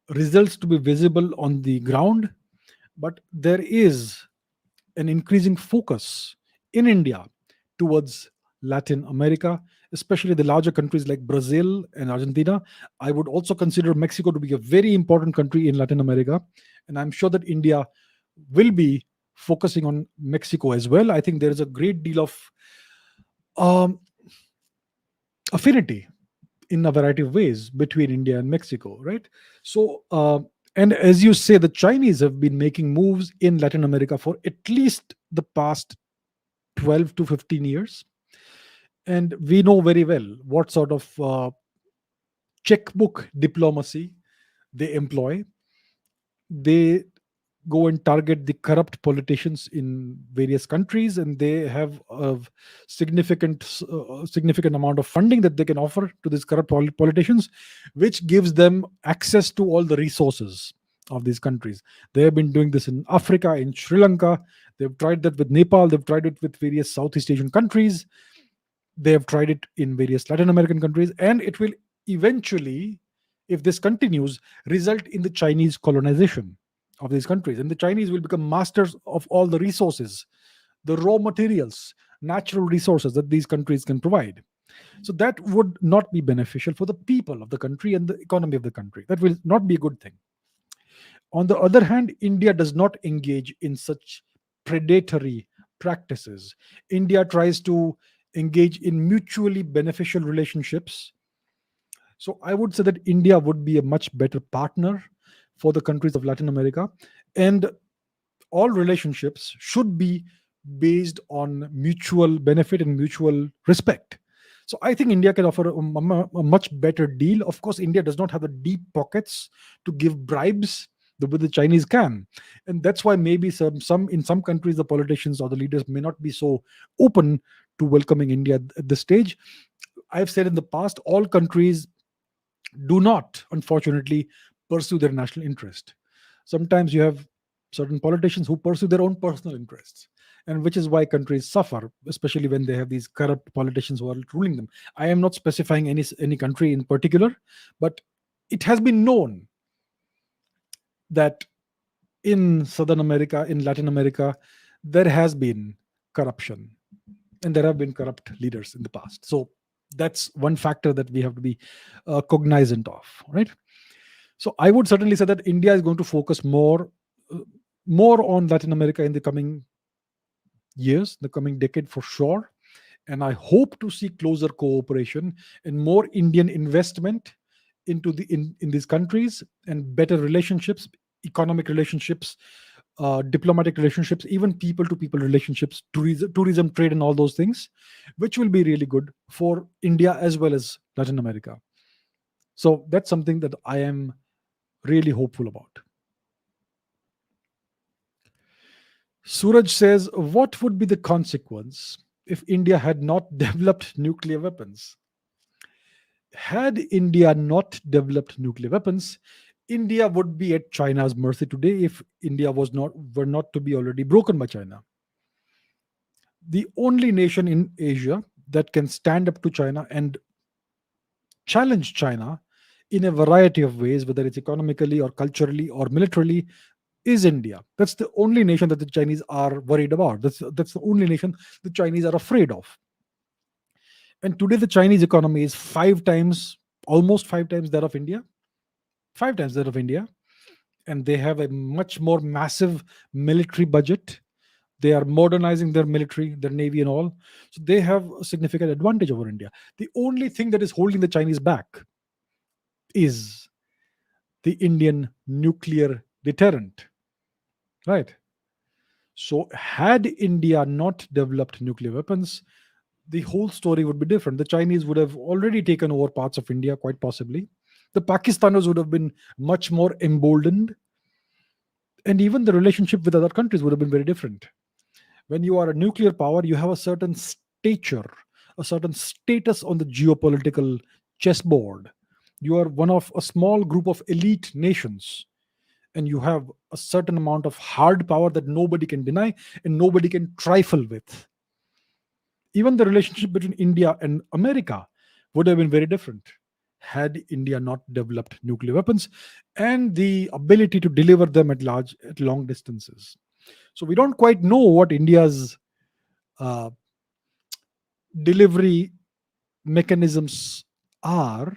Speaker 1: results to be visible on the ground, but there is an increasing focus in India towards Latin America, especially the larger countries like Brazil and Argentina. I would also consider Mexico to be a very important country in Latin America, and I'm sure that India will be focusing on Mexico as well. I think there is a great deal of um, affinity in a variety of ways between India and Mexico, right? So, and as you say, the Chinese have been making moves in Latin America for at least the past 12 to 15 years. And we know very well what sort of checkbook diplomacy they employ. They go and target the corrupt politicians in various countries, and they have a significant amount of funding that they can offer to these corrupt politicians, which gives them access to all the resources of these countries. They have been doing this in Africa, in Sri Lanka. They've tried that with Nepal. They've tried it with various Southeast Asian countries. They have tried it in various Latin American countries, and it will eventually, if this continues, result in the Chinese colonization of these countries. And the Chinese will become masters of all the resources, the raw materials, natural resources that these countries can provide. So that would not be beneficial for the people of the country and the economy of the country. That will not be a good thing. On the other hand, India does not engage in such predatory practices. India tries to engage in mutually beneficial relationships. So I would say that India would be a much better partner for the countries of Latin America. And all relationships should be based on mutual benefit and mutual respect. So I think India can offer a much better deal. Of course, India does not have the deep pockets to give bribes the way the Chinese can, and that's why maybe some in some countries the politicians or the leaders may not be so open to welcoming India at this stage. I've said in the past, all countries do not, unfortunately, pursue their national interest. Sometimes you have certain politicians who pursue their own personal interests, and which is why countries suffer, especially when they have these corrupt politicians who are ruling them. I am not specifying any country in particular, but it has been known that in Southern America, in Latin America, there has been corruption, and there have been corrupt leaders in the past. So that's one factor that we have to be cognizant of, right? So I would certainly say that India is going to focus uh, more on Latin America in the coming years, the coming decade for sure. And I hope to see closer cooperation and more Indian investment into in these countries, and better relationships, economic relationships, diplomatic relationships, even people to people relationships, tourism, trade, and all those things, which will be really good for India as well as Latin America. So that's something that I am really hopeful about. Suraj says, what would be the consequence if India had not developed nuclear weapons? Had India not developed nuclear weapons, India would be at China's mercy today if India were not to be already broken by China. The only nation in Asia that can stand up to China and challenge China in a variety of ways, whether it's economically or culturally or militarily, is India. That's the only nation that the Chinese are worried about. That's the only nation the Chinese are afraid of. And today, the Chinese economy is almost five times that of India, five times that of India, and they have a much more massive military budget. They are modernizing their military, their navy, and all. So they have a significant advantage over India. The only thing that is holding the Chinese back is the Indian nuclear deterrent, right? So, had India not developed nuclear weapons, the whole story would be different. The Chinese would have already taken over parts of India, quite possibly. The Pakistanis would have been much more emboldened, and even the relationship with other countries would have been very different. When you are a nuclear power, you have a certain stature, a certain status on the geopolitical chessboard. You are one of a small group of elite nations, and you have a certain amount of hard power that nobody can deny and nobody can trifle with. Even the relationship between India and America would have been very different had India not developed nuclear weapons and the ability to deliver them at long distances. So we don't quite know what India's uh, delivery mechanisms are.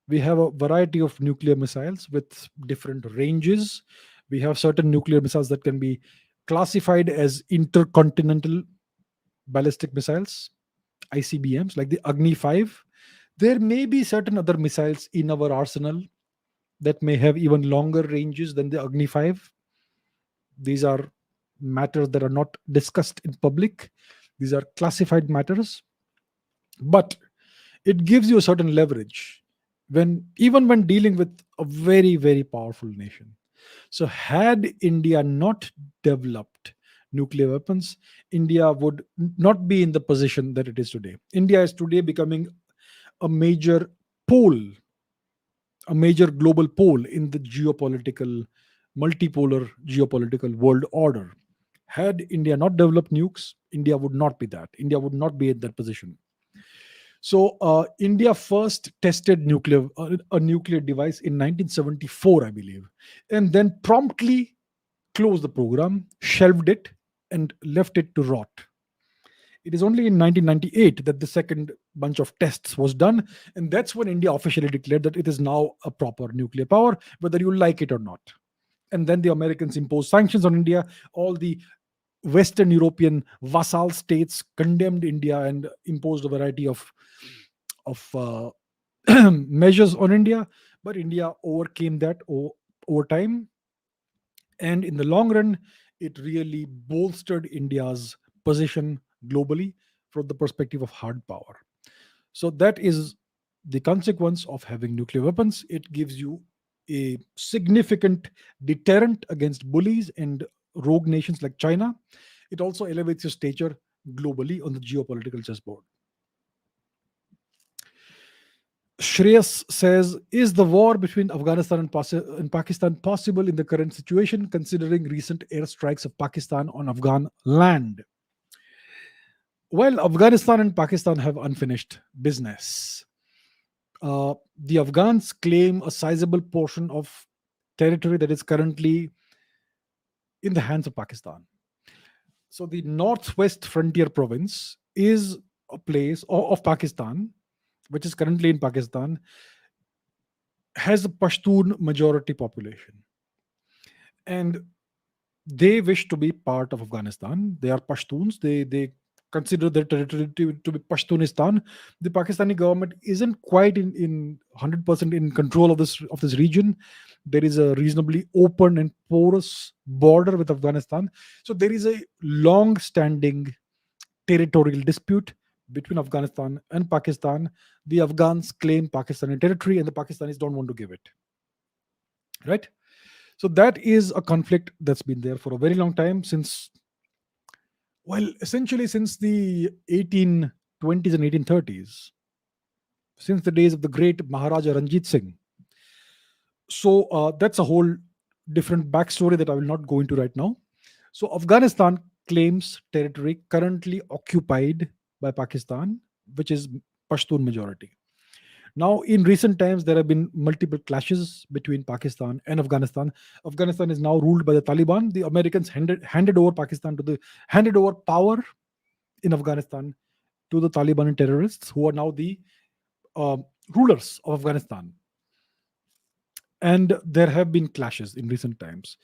Speaker 1: We have a variety of nuclear missiles with different ranges. We have certain nuclear missiles that can be classified as intercontinental ballistic missiles, ICBMs, like the Agni 5. There may be certain other missiles in our arsenal that may have even longer ranges than the Agni 5. These are matters that are not discussed in public. These are classified matters, but it gives you a certain leverage when even when dealing with a very very powerful nation. So had India not developed nuclear weapons, India would not be in the position that it is today. India is today becoming a major pole, a major global pole in the geopolitical, multipolar geopolitical world order. Had India not developed nukes, India would not be that. India would not be in that position. So India first tested a nuclear device in 1974, I believe, and then promptly closed the program, shelved it, and left it to rot. It is only in 1998 that the second bunch of tests was done, and that's when India officially declared that it is now a proper nuclear power, whether you like it or not. And then the Americans imposed sanctions on India. All the Western European vassal states condemned India and imposed a variety of measures on India, but India overcame that over time, and in the long run, it really bolstered India's position globally from the perspective of hard power. So that is the consequence of having nuclear weapons. It gives you a significant deterrent against bullies and rogue nations like China. It also elevates your stature globally on the geopolitical chessboard. Shreyas says, is the war between Afghanistan and Pakistan possible in the current situation, considering recent airstrikes of Pakistan on Afghan land? Well, Afghanistan and Pakistan have unfinished business. The Afghans claim a sizable portion of territory that is currently in the hands of Pakistan. So, the northwest frontier province is a place of Pakistan, which is currently in Pakistan, has a Pashtun majority population, and they wish to be part of Afghanistan. They are Pashtuns. They consider their territory to be Pashtunistan. The Pakistani government isn't quite in 100% in control of this region. There is a reasonably open and porous border with Afghanistan. So there is a long-standing territorial dispute between Afghanistan and Pakistan. The Afghans claim Pakistani territory, and the Pakistanis don't want to give it. Right. So that is a conflict that's been there for a very long time, since, well, essentially since the 1820s and 1830s, since the days of the great Maharaja Ranjit Singh. So that's a whole different backstory that I will not go into right now. So Afghanistan claims territory currently occupied by Pakistan, which is Pashtun majority. Now, in recent times, there have been multiple clashes between Pakistan and Afghanistan. Afghanistan is now ruled by the Taliban. The Americans handed over power in Afghanistan to the Taliban and terrorists, who are now the uh, rulers of Afghanistan. And there have been clashes in recent times.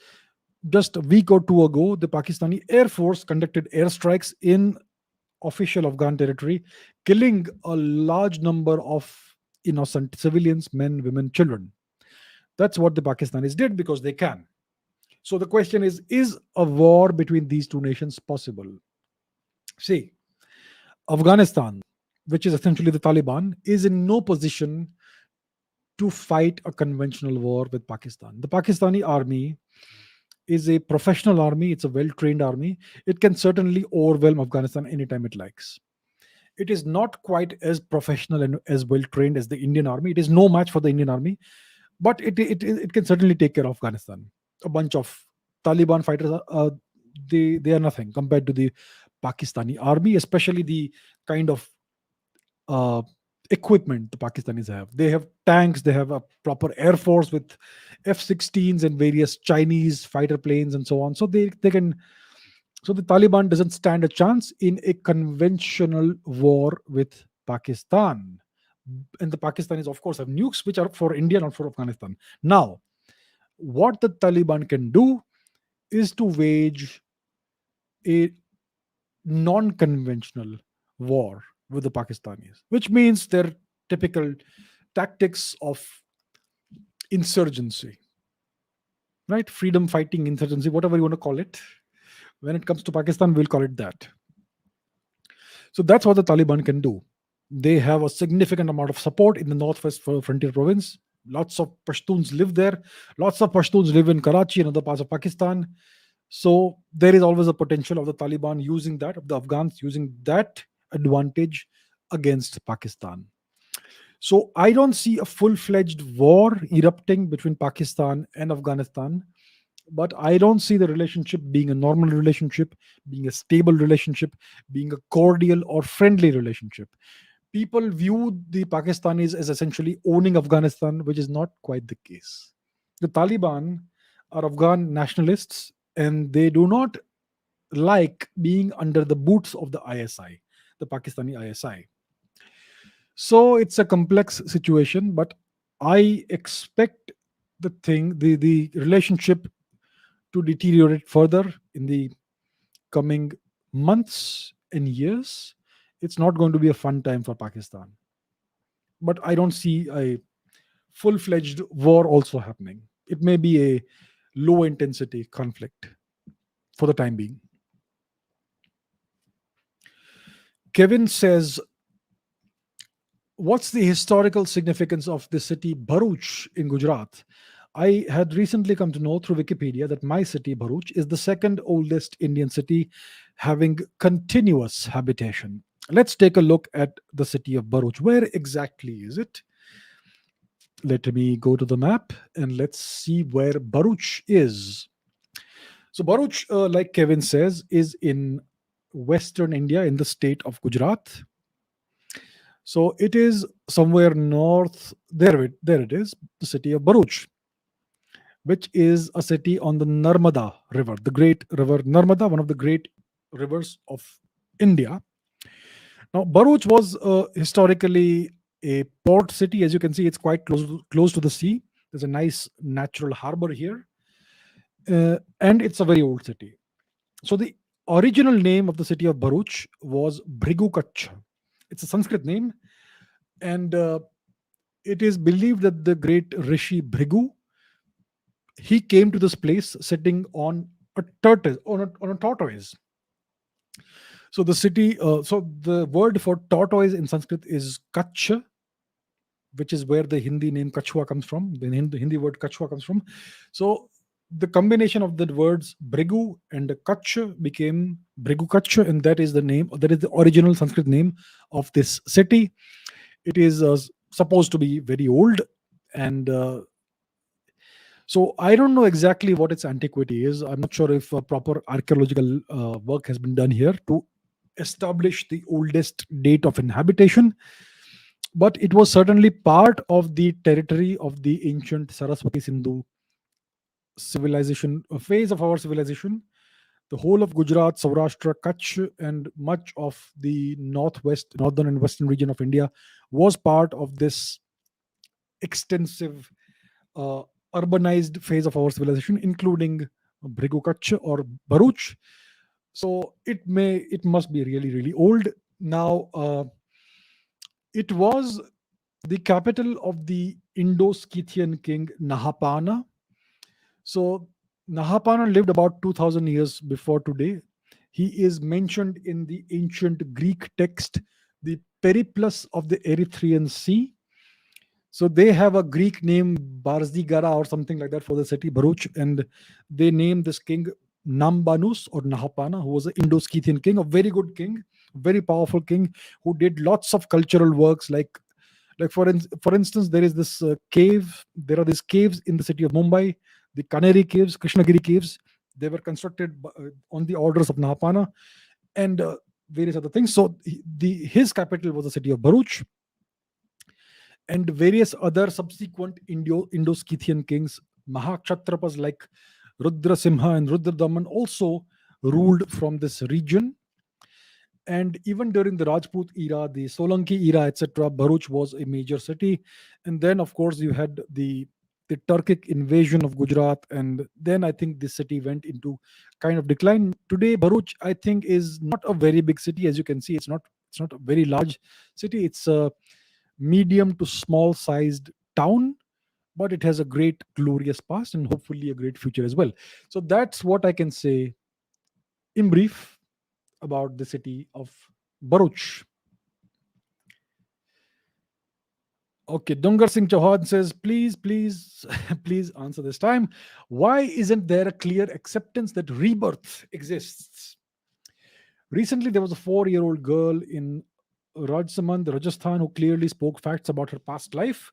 Speaker 1: Just a week or two ago, the Pakistani Air Force conducted airstrikes in official Afghan territory, killing a large number of innocent civilians, men, women, children. That's what the Pakistanis did because they can. So the question is a war between these two nations possible? See, Afghanistan, which is essentially the Taliban, is in no position to fight a conventional war with Pakistan. The Pakistani army is a professional army, it's a well trained army. It can certainly overwhelm Afghanistan anytime it likes. It is not quite as professional and as well trained as the Indian army. It is no match for the Indian army, but it can certainly take care of Afghanistan. A bunch of Taliban fighters, they are nothing compared to the Pakistani army, especially the kind of uh, equipment the Pakistanis have. They have tanks, they have a proper air force with F-16s and various Chinese fighter planes and so on. So they can. So the Taliban doesn't stand a chance in a conventional war with Pakistan. And the Pakistanis, of course, have nukes which are for India, not for Afghanistan. Now, what the Taliban can do is to wage a non conventional war with the Pakistanis, which means their typical tactics of insurgency, right? Freedom fighting insurgency, whatever you want to call it. When it comes to Pakistan, we'll call it that. So that's what the Taliban can do. They have a significant amount of support in the northwest frontier province. Lots of Pashtuns live there. Lots of Pashtuns live in Karachi and other parts of Pakistan. So there is always a potential of the Taliban using that, of the Afghans using that advantage against Pakistan. So I don't see a full-fledged war erupting between Pakistan and Afghanistan, but I don't see the relationship being a normal relationship, being a stable relationship, being a cordial or friendly relationship. People view the Pakistanis as essentially owning Afghanistan, which is not quite the case. The Taliban are Afghan nationalists and they do not like being under the boots of the ISI, the Pakistani ISI. So it's a complex situation, but I expect the relationship to deteriorate further in the coming months and years. It's not going to be a fun time for Pakistan. But I don't see a full fledged war also happening. It may be a low intensity conflict for the time being. Kevin says, what's the historical significance of the city Bharuch in Gujarat? I had recently come to know through Wikipedia that my city, Bharuch, is the second oldest Indian city having continuous habitation. Let's take a look at the city of Bharuch. Where exactly is it? Let me go to the map and let's see where Bharuch is. So, Bharuch, like Kevin says, is in western India in the state of Gujarat. So, it is somewhere north. There it is, the city of Bharuch, which is a city on the Narmada River, the great river Narmada, one of the great rivers of India. Now, Bharuch was historically a port city. As you can see, it's quite close to the sea. There's a nice natural harbor here, and it's a very old city. So, the original name of the city of Bharuch was Bhrigukach. It's a Sanskrit name, and it is believed that the great Rishi Bhrigu, he came to this place sitting on a tortoise, on a tortoise. So the city, so the word for tortoise in Sanskrit is Kach, which is where the Hindi name Kachua comes from. The Hindi word Kachua comes from. So the combination of the words Brigu and Kach became Brigu Kach, and that is the name. That is the original Sanskrit name of this city. It is supposed to be very old, and so I don't know exactly what its antiquity is. I'm not sure if proper archaeological work has been done here to establish the oldest date of inhabitation, but it was certainly part of the territory of the ancient Saraswati Sindhu civilization, a phase of our civilization. The whole of Gujarat, Saurashtra, Kutch, and much of the northern and western region of India was part of this extensive uh, urbanized phase of our civilization, including Brigu Kutch or Bharuch. So it must be really, really old. Now, it was the capital of the Indo-Scythian king Nahapana. So Nahapana lived about 2000 years before today. He is mentioned in the ancient Greek text, the Periplus of the Erythraean Sea. So they have a Greek name, Barzigara or something like that, for the city Bharuch, and they name this king Nambanus or Nahapana, who was an Indo-Scythian king, a very good king. very powerful king who did lots of cultural works, like for instance, there is this cave. There are these caves in the city of Mumbai, the Kaneri caves, Krishnagiri caves. They were constructed on the orders of Nahapana, and various other things. So his capital was the city of Bharuch, and various other subsequent Indo-Scythian kings, Mahakshatrapas like Rudrasimha and Rudradaman, also ruled from this region. And even during the Rajput era, the Solanki era, etc., Bharuch was a major city. And then, of course, you had the Turkic invasion of Gujarat, and then I think this city went into kind of decline. Today, Bharuch, I think, is not a very big city. As you can see, it's not a very large city. It's a medium to small sized town, but it has a great glorious past and hopefully a great future as well. So that's what I can say in brief about the city of Bharuch. Okay, Dungar Singh Chauhan says, please, please, please answer this time. Why isn't there a clear acceptance that rebirth exists? Recently, there was a 4-year-old girl in Rajsamand, Rajasthan, who clearly spoke facts about her past life.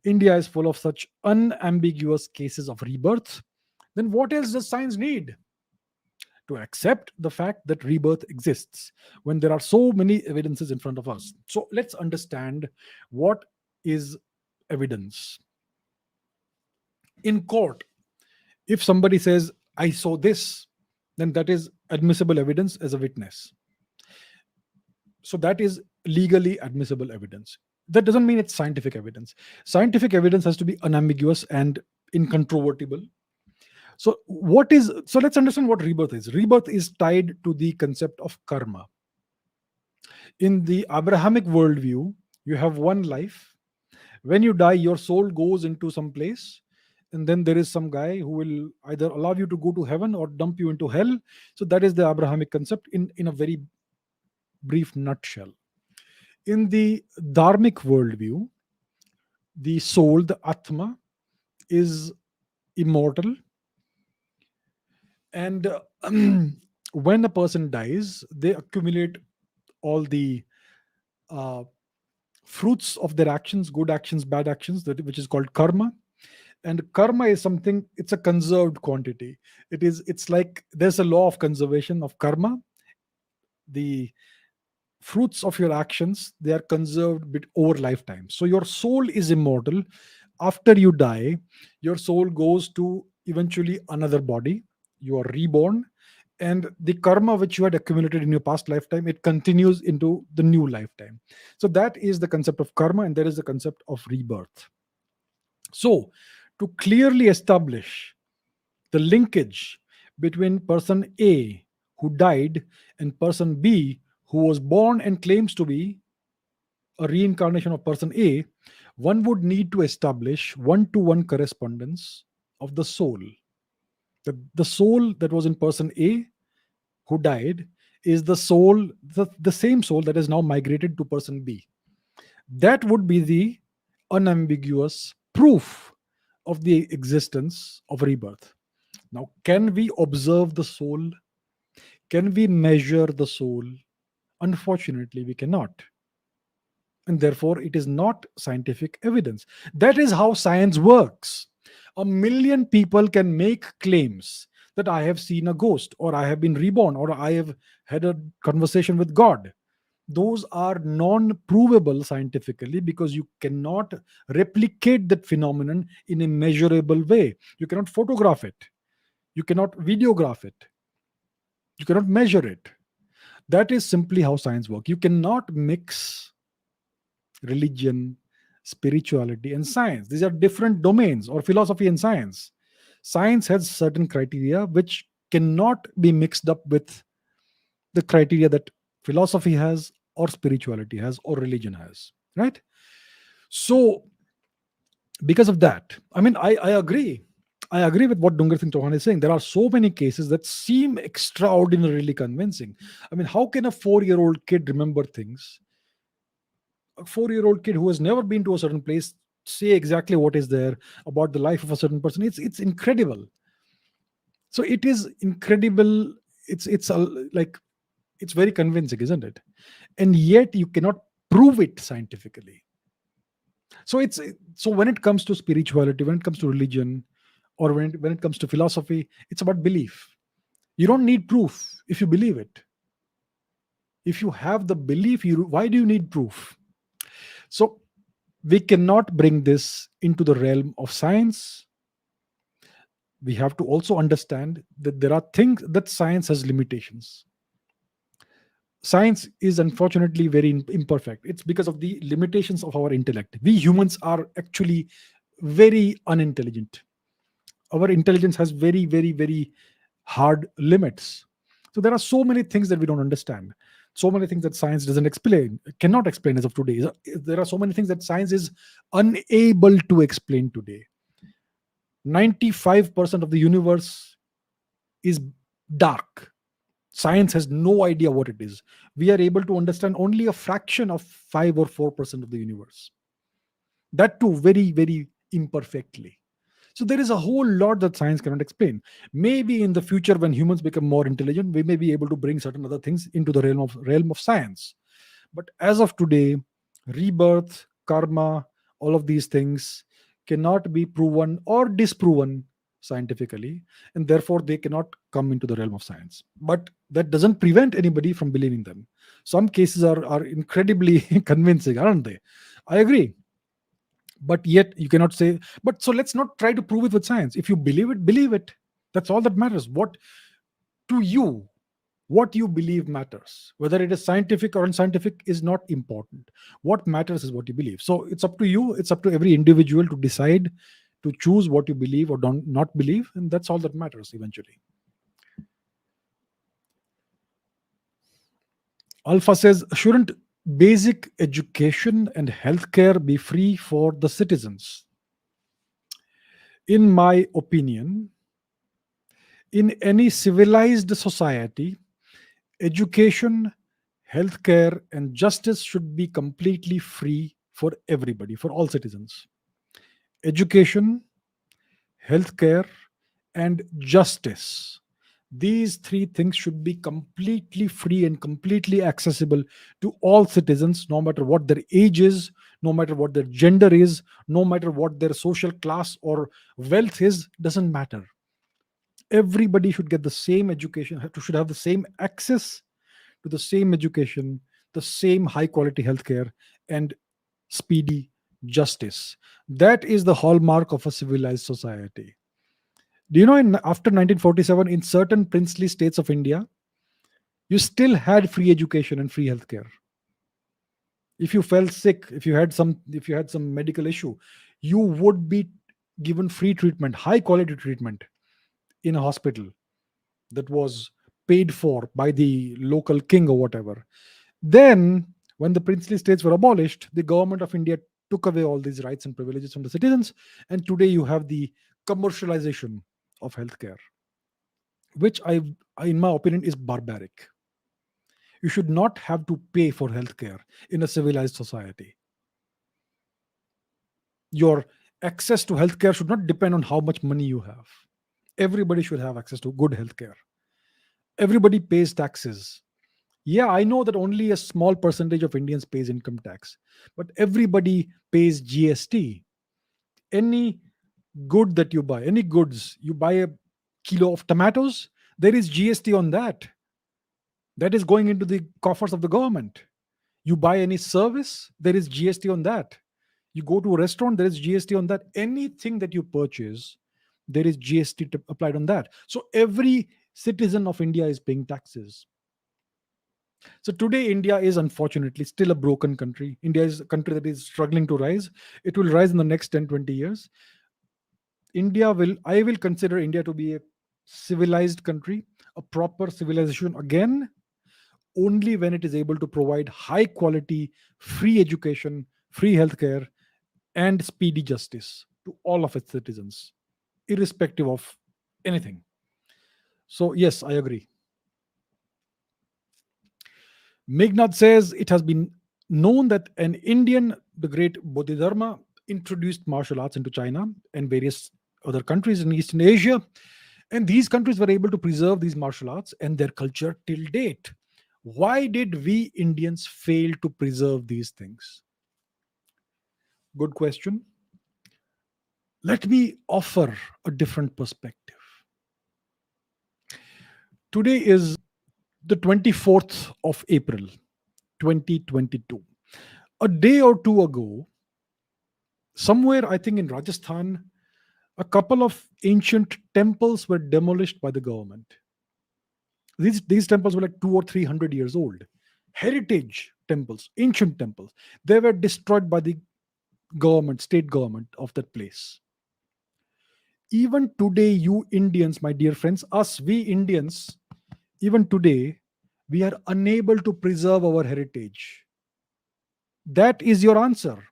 Speaker 1: India is full of such unambiguous cases of rebirth. Then what else does science need? To accept the fact that rebirth exists when there are so many evidences in front of us. So let's understand what is evidence. In court, if somebody says, I saw this, then that is admissible evidence as a witness. So that is legally admissible evidence. That doesn't mean it's scientific evidence. Scientific evidence has to be unambiguous and incontrovertible. So let's understand what rebirth is. Rebirth is tied to the concept of karma. In the Abrahamic worldview, you have one life. When you die, your soul goes into some place, and then there is some guy who will either allow you to go to heaven or dump you into hell. So that is the Abrahamic concept in a very brief nutshell. In the Dharmic worldview, the soul, the Atma, is immortal. And when a person dies, they accumulate all the uh, fruits of their actions, good actions, bad actions, which is called karma. And karma is something, it's a conserved quantity. It's like there's a law of conservation of karma. The fruits of your actions, they are conserved bit over lifetime. So your soul is immortal. After you die, your soul goes to eventually another body. You are reborn, and the karma which you had accumulated in your past lifetime, it continues into the new lifetime. So that is the concept of karma, and there is the concept of rebirth. So to clearly establish the linkage between person A who died and person B who was born and claims to be a reincarnation of person A, one would need to establish one-to-one correspondence of the soul. The soul that was in person A who died is the same soul that is now migrated to person B. That would be the unambiguous proof of the existence of rebirth. Now, can we observe the soul? Can we measure the soul? Unfortunately, we cannot. And therefore, it is not scientific evidence. That is how science works. A million people can make claims that I have seen a ghost, or I have been reborn, or I have had a conversation with God. Those are non provable scientifically because you cannot replicate that phenomenon in a measurable way. You cannot photograph it, you cannot videograph it, you cannot measure it. That is simply how science works. You cannot mix religion, spirituality, and science. These are different domains, or philosophy and science. Science has certain criteria which cannot be mixed up with the criteria that philosophy has, or spirituality has, or religion has. Right? So, because of that, I mean, I agree. I agree with what Dungar Singh Chauhan is saying. There are so many cases that seem extraordinarily convincing. I mean, how can a 4-year-old kid remember things? A 4-year-old kid who has never been to a certain place say exactly what is there about the life of a certain person. It's incredible. So it is incredible. It's like It's very convincing, isn't it? And yet you cannot prove it scientifically. So when it comes to spirituality, when it comes to religion, or when it comes to philosophy, it's about belief. You don't need proof if you believe it. If you have the belief, why do you need proof? So we cannot bring this into the realm of science. We have to also understand that there are things that science has limitations. Science is unfortunately very imperfect. It's because of the limitations of our intellect. We humans are actually very unintelligent. Our intelligence has very, very, very hard limits. So there are so many things that we don't understand, so many things that science doesn't explain, cannot explain as of today. There are so many things that science is unable to explain today. 95% of the universe is dark. Science has no idea what it is. We are able to understand only a fraction of 5 or 4% of the universe, that too very, very imperfectly. So there is a whole lot that science cannot explain. Maybe in the future, when humans become more intelligent, we may be able to bring certain other things into the realm of science. But as of today, rebirth, karma, all of these things cannot be proven or disproven scientifically, and therefore they cannot come into the realm of science. But that doesn't prevent anybody from believing them. Some cases are incredibly convincing, aren't they? I agree. But yet you cannot say, but so let's not try to prove it with science. If you believe it, believe it. That's all that matters. What to you, what you believe matters. Whether it is scientific or unscientific is not important. What matters is what you believe. So it's up to you, it's up to every individual to decide, to choose what you believe or don't not believe, and that's all that matters eventually. Alpha says, shouldn't basic education and healthcare be free for the citizens? In my opinion, in any civilized society, education, healthcare, and justice should be completely free for everybody, for all citizens. Education, healthcare, and justice. These three things should be completely free and completely accessible to all citizens, no matter what their age is, no matter what their gender is, no matter what their social class or wealth is, doesn't matter. Everybody should get the same education, should have the same access to the same education, the same high quality healthcare, and speedy justice. That is the hallmark of a civilized society. Do you know, after 1947, in certain princely states of India, you still had free education and free healthcare. If you fell sick, if you had some medical issue, you would be given free treatment, high quality treatment in a hospital that was paid for by the local king or whatever. Then, when the princely states were abolished, the government of India took away all these rights and privileges from the citizens, and today you have the commercialization of healthcare, which in my opinion, is barbaric. You should not have to pay for healthcare in a civilized society. Your access to healthcare should not depend on how much money you have. Everybody should have access to good healthcare. Everybody pays taxes. Yeah, I know that only a small percentage of Indians pays income tax, but everybody pays GST. Any good that you buy, any goods, you buy a kilo of tomatoes, there is GST on that. That is going into the coffers of the government. You buy any service, there is GST on that. You go to a restaurant, there is GST on that. Anything that you purchase, there is GST applied on that. So every citizen of India is paying taxes. So today, India is unfortunately still a broken country. India is a country that is struggling to rise. It will rise in the next 10, 20 years. I will consider India to be a civilized country, a proper civilization again, only when it is able to provide high quality, free education, free healthcare, and speedy justice to all of its citizens, irrespective of anything. So, yes, I agree. Meghnad says, it has been known that an Indian, the great Bodhidharma, introduced martial arts into China and various other countries in Eastern Asia. And these countries were able to preserve these martial arts and their culture till date. Why did we Indians fail to preserve these things? Good question. Let me offer a different perspective. Today is the 24th of April, 2022. A day or two ago, somewhere I think in Rajasthan, a couple of ancient temples were demolished by the government. These temples were like 200 or 300 years old. Heritage temples, ancient temples. They were destroyed by the government, state government of that place. Even today, you Indians, my dear friends, us, we Indians, even today, we are unable to preserve our heritage. That is your answer.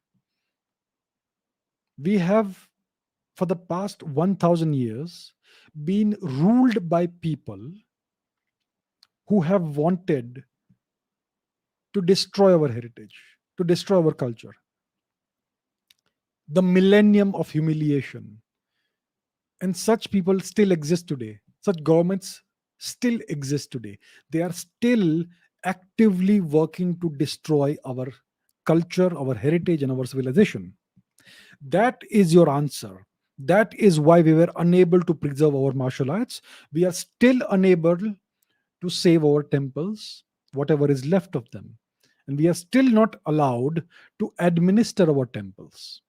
Speaker 1: We have, for the past 1000 years, been ruled by people who have wanted to destroy our heritage, to destroy our culture. The millennium of humiliation. And such people still exist today. Such governments still exist today. They are still actively working to destroy our culture, our heritage, and our civilization. That is your answer. That is why we were unable to preserve our martial arts. We are still unable to save our temples, whatever is left of them. And we are still not allowed to administer our temples.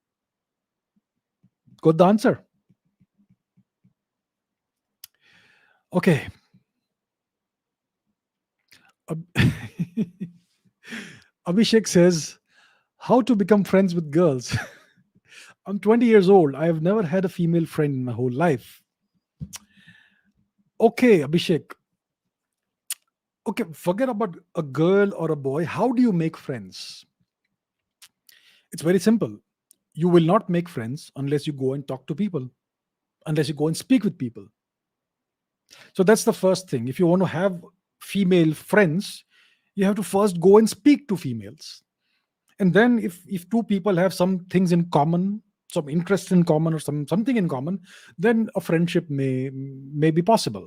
Speaker 1: Got the answer? Okay. Ab- Abhishek says, how to become friends with girls. I'm 20 years old. I have never had a female friend in my whole life. Okay, Abhishek. Okay, forget about a girl or a boy. How do you make friends? It's very simple. You will not make friends unless you go and talk to people, unless you go and speak with people. So that's the first thing. If you want to have female friends, you have to first go and speak to females. And then if two people have some things in common, some interest in common, or something in common, then a friendship may be possible.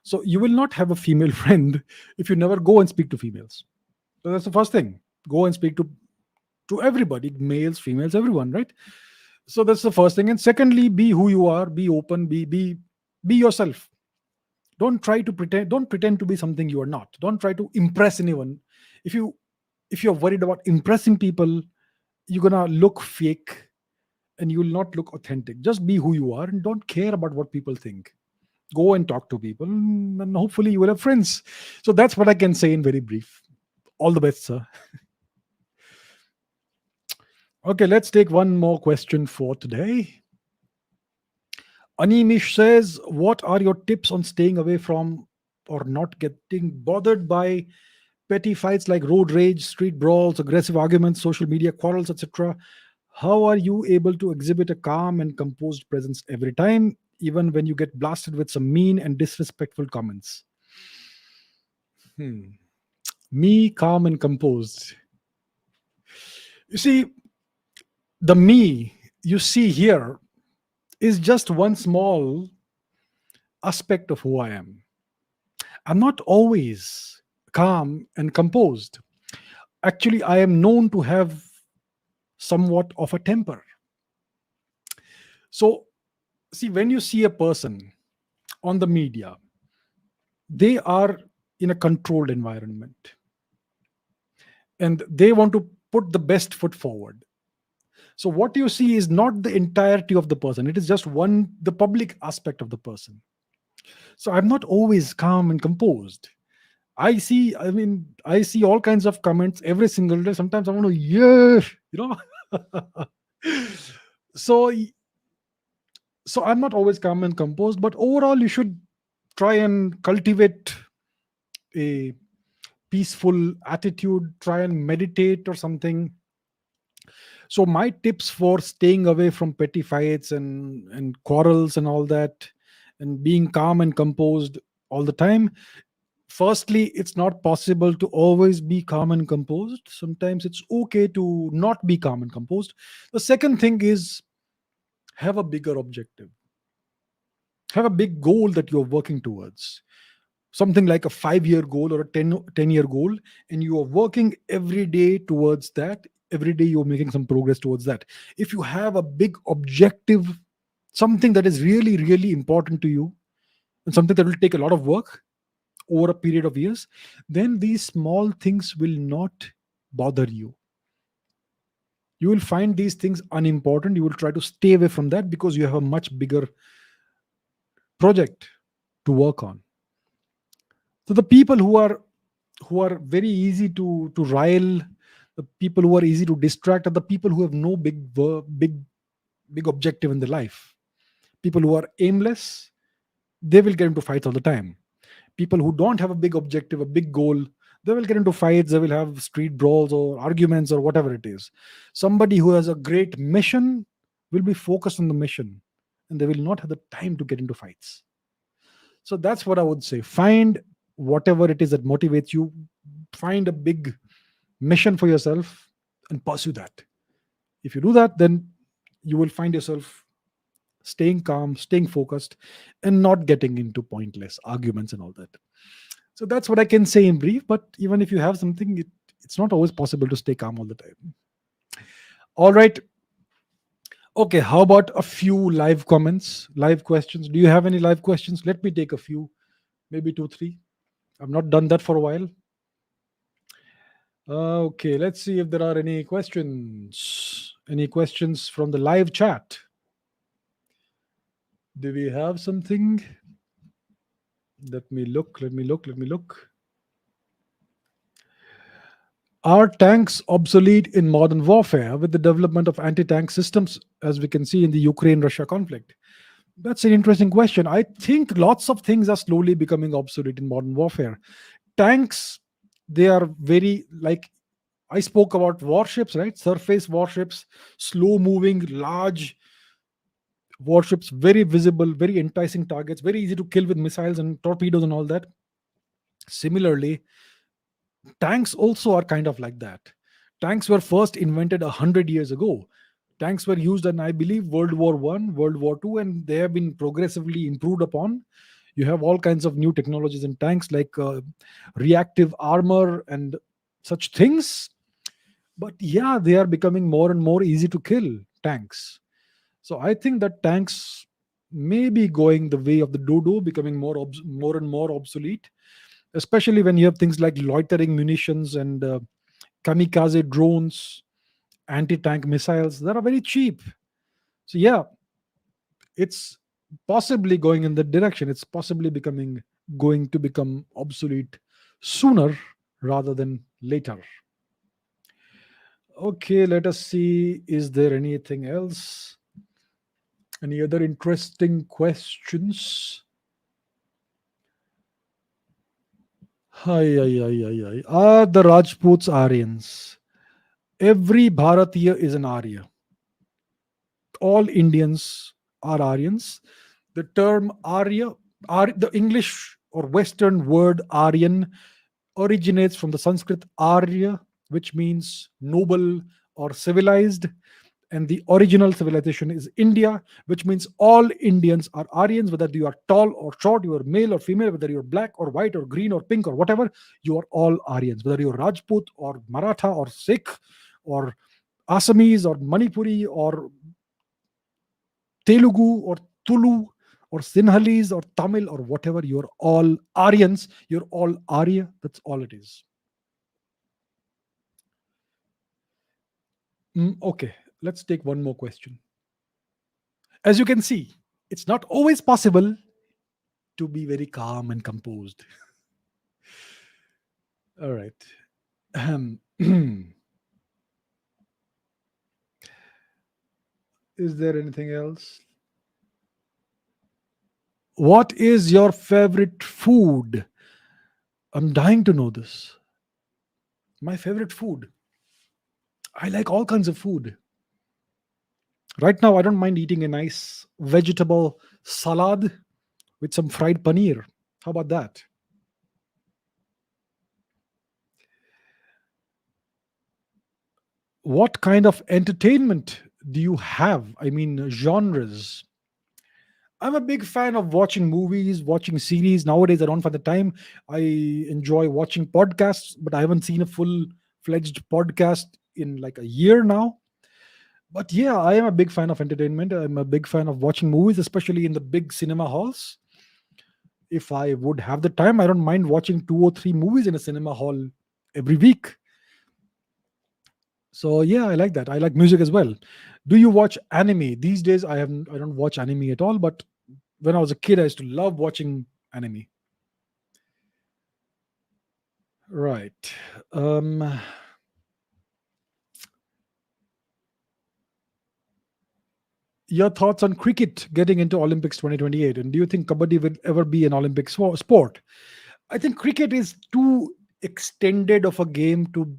Speaker 1: So you will not have a female friend if you never go and speak to females. So that's the first thing. Go and speak to everybody, males, females, everyone, right? So that's the first thing. And secondly, be who you are, be open, be yourself. Don't pretend to be something you are not. Don't try to impress anyone. If you if you're worried about impressing people, you're gonna look fake, and you will not look authentic. Just be who you are and don't care about what people think. Go and talk to people, and hopefully you will have friends. So that's what I can say in very brief. All the best, sir. Okay, let's take one more question for today. Animish says, what are your tips on staying away from or not getting bothered by petty fights like road rage, street brawls, aggressive arguments, social media quarrels, etc.? How are you able to exhibit a calm and composed presence every time, even when you get blasted with some mean and disrespectful comments? Hmm. Me, calm and composed. You see, the me you see here is just one small aspect of who I am. I'm not always calm and composed. Actually, I am known to have somewhat of a temper. So, see, when you see a person on the media, they are in a controlled environment and they want to put the best foot forward. So, what you see is not the entirety of the person, it is just the public aspect of the person. So, I'm not always calm and composed. I see all kinds of comments every single day. Sometimes I want to, yeah, you know. so, so I'm not always calm and composed, but overall, you should try and cultivate a peaceful attitude, try and meditate or something. So, my tips for staying away from petty fights and quarrels and all that, and being calm and composed all the time. Firstly, it's not possible to always be calm and composed. Sometimes it's okay to not be calm and composed. The second thing is, have a bigger objective, have a big goal that you're working towards. something like a 5 year goal or a 10 year goal, and you are working every day towards that. Every day you're making some progress towards that. If you have a big objective, something that is really, really important to you, and something that will take a lot of work over a period of years, then these small things will not bother you. You will find these things unimportant. You will try to stay away from that because you have a much bigger project to work on. So the people who are very easy to rile, the people who are easy to distract, are the people who have no big objective in their life. People who are aimless, they will get into fights all the time. People who don't have a big objective, a big goal, they will get into fights, they will have street brawls or arguments or whatever it is. Somebody who has a great mission will be focused on the mission, and they will not have the time to get into fights. So that's what I would say. Find whatever it is that motivates you, find a big mission for yourself and pursue that. If you do that, then you will find yourself staying calm, staying focused, and not getting into pointless arguments and all that. So that's what I can say in brief. But even if you have something, it's not always possible to stay calm all the time. All right. Okay. How about a few live comments, live questions? Do you have any live questions? Let me take a few, maybe two, three. I've not done that for a while. Okay. Let's see if there are any questions. Any questions from the live chat? Do we have something? Let me look. Let me look. Let me look. Are tanks obsolete in modern warfare with the development of anti tank systems, as we can see in the Ukraine Russia conflict? That's an interesting question. I think lots of things are slowly becoming obsolete in modern warfare. Tanks, they are very, like I spoke about warships, right? Surface warships, slow moving, large warships, very visible, very enticing targets, very easy to kill with missiles and torpedoes and all that. Similarly, tanks also are kind of like that. Tanks were first invented 100 years ago. Tanks were used in, I believe, World War One, World War Two, and they have been progressively improved upon. You have all kinds of new technologies in tanks, like reactive armor and such things. But yeah, they are becoming more and more easy to kill. Tanks. So I think that tanks may be going the way of the dodo, becoming more and more obsolete, especially when you have things like loitering munitions and kamikaze drones, anti-tank missiles that are very cheap. So yeah, it's possibly going in that direction. It's possibly becoming going to become obsolete sooner rather than later. Okay, let us see. Is there anything else? Any other interesting questions? Hi, hi, hi, hi, hi. Are the Rajputs Aryans? Every Bharatiya is an Arya. All Indians are Aryans. The term Arya, the English or Western word Aryan originates from the Sanskrit Arya, which means noble or civilized. And the original civilization is India, which means all Indians are Aryans, whether you are tall or short, you are male or female, whether you're black or white or green or pink or whatever, you are all Aryans, whether you're Rajput or Maratha or Sikh or Assamese or Manipuri or Telugu or Tulu or Sinhalese or Tamil or whatever, you're all Aryans, you're all Arya, that's all it is. Okay, let's take one more question. As you can see, it's not always possible to be very calm and composed. All right. Is there anything else? What is your favorite food? I'm dying to know this. My favorite food. I like all kinds of food. Right now, I don't mind eating a nice vegetable salad with some fried paneer. How about that? What kind of entertainment do you have? I mean, genres. I'm a big fan of watching movies, watching series. Nowadays, I don't find the time. I enjoy watching podcasts, but I haven't seen a full fledged podcast in like a year now. But yeah, I am a big fan of entertainment. I'm a big fan of watching movies, especially in the big cinema halls. If I would have the time, I don't mind watching two or three movies in a cinema hall every week. So yeah, I like that. I like music as well. Do you watch anime? These days I don't watch anime at all, but when I was a kid I used to love watching anime. Right. Um your thoughts on cricket getting into Olympics 2028, and do you think kabaddi will ever be an Olympic sport? I think cricket is too extended of a game to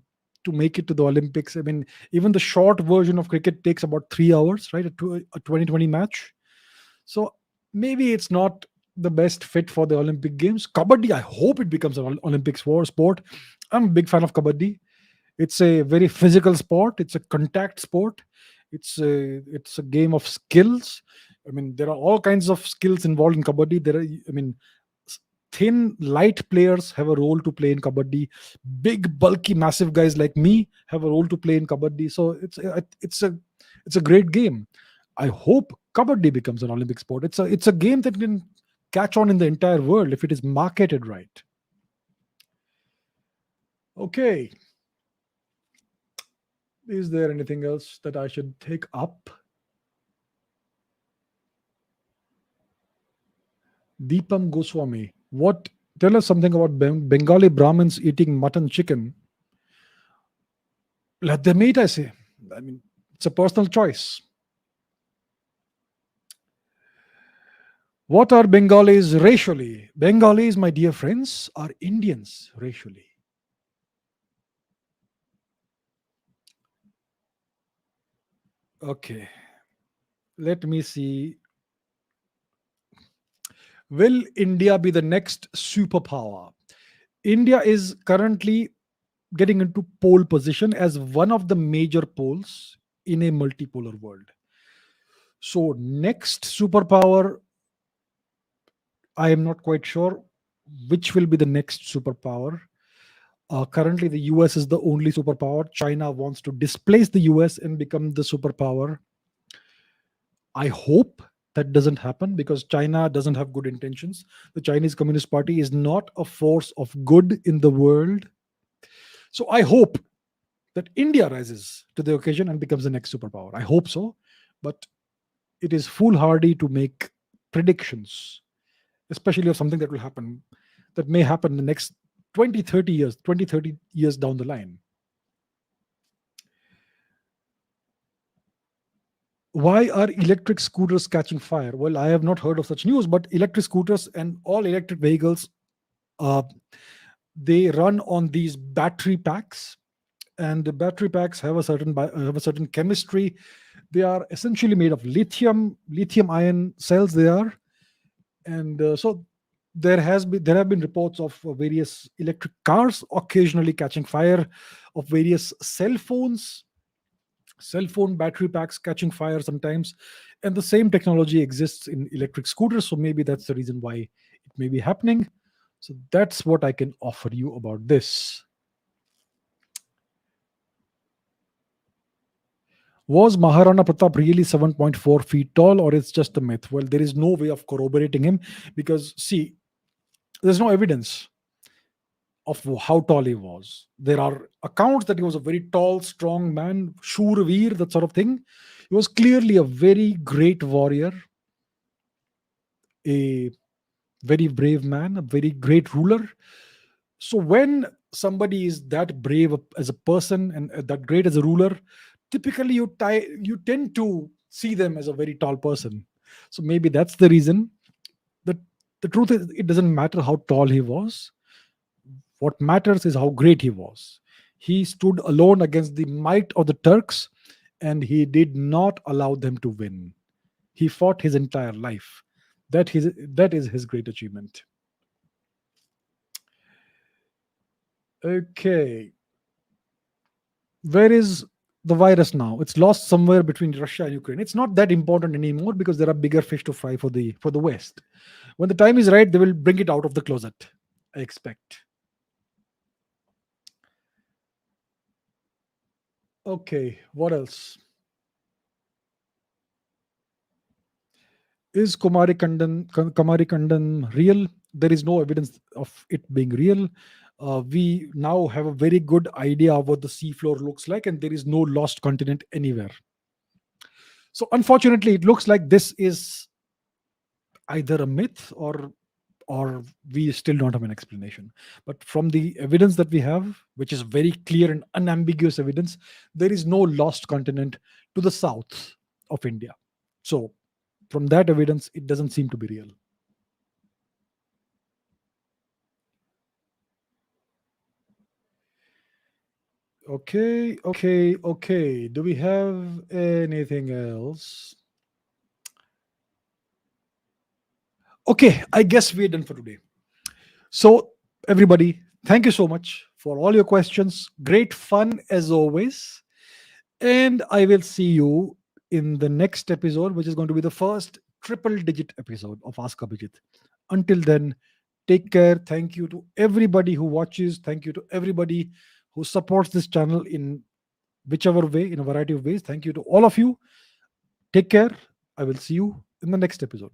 Speaker 1: make it to the Olympics. I mean, even the short version of cricket takes about 3 hours, right? A 2020 match. So maybe it's not the best fit for the Olympic Games. Kabaddi, I hope it becomes an Olympics sport. I'm a big fan of kabaddi. It's a very physical sport. It's a contact sport. It's a game of skills. I mean, there are all kinds of skills involved in kabaddi. I mean, s- thin, light players have a role to play in kabaddi. Big, bulky, massive guys like me have a role to play in kabaddi. So it's a great game. I hope kabaddi becomes an Olympic sport. It's a game that can catch on in the entire world if it is marketed right. Okay, is there anything else that I should take up? Deepam Goswami, what? Tell us something about Bengali Brahmins eating mutton chicken. Let them eat, I say. I mean, it's a personal choice. What are Bengalis racially? Bengalis, my dear friends, are Indians racially. Okay, let me see. Will India be the next superpower? India is currently getting into pole position as one of the major poles in a multipolar world. So, next superpower, I am not quite sure which will be the next superpower. Currently, the US is the only superpower. China wants to displace the US and become the superpower. I hope that doesn't happen because China doesn't have good intentions. The Chinese Communist Party is not a force of good in the world. So I hope that India rises to the occasion and becomes the next superpower. I hope so. But it is foolhardy to make predictions, especially of something that will happen, that may happen in the next 20, 30 years, 20, 30 years down the line. Why are electric scooters catching fire? Well, I have not heard of such news, but electric scooters and all electric vehicles, uh, they run on these battery packs, and the battery packs have a certain chemistry. They are essentially made of lithium ion cells. They are, and so there have been reports of various electric cars occasionally catching fire, of various cell phone battery packs catching fire sometimes, and the same technology exists in electric scooters. So maybe that's the reason why it may be happening. So that's what I can offer you about this. Was Maharana Pratap really 7.4 feet tall, or it's just a myth? Well, there is no way of corroborating him because, see, there's no evidence of how tall he was. There are accounts that he was a very tall, strong man, Shurveer, that sort of thing. He was clearly a very great warrior, a very brave man, a very great ruler. So when somebody is that brave as a person and that great as a ruler, typically you tend to see them as a very tall person. So maybe that's the reason. That the truth is, it doesn't matter how tall he was. What matters is how great he was. He stood alone against the might of the Turks, and he did not allow them to win. He fought his entire life. That is his great achievement. Okay, where is The virus now, it's lost somewhere between Russia and Ukraine. It's not that important anymore because there are bigger fish to fry for the West. When the time is right, they will bring it out of the closet, I expect. Okay, what else? Is Kumari Kandan real? There is no evidence of it being real. We now have a very good idea of what the seafloor looks like, and there is no lost continent anywhere. So, unfortunately, it looks like this is either a myth or we still don't have an explanation. But from the evidence that we have, which is very clear and unambiguous evidence, there is no lost continent to the south of India. So, from that evidence, it doesn't seem to be real. Okay. Do we have anything else? Okay, I guess we're done for today. So, everybody, thank you so much for all your questions. Great fun as always. And I will see you in the next episode, which is going to be the first triple digit episode of Ask Abhijit. Until then, take care. Thank you to everybody who watches. Thank you to everybody who supports this channel in whichever way, in a variety of ways. Thank you to all of you. Take care. I will see you in the next episode.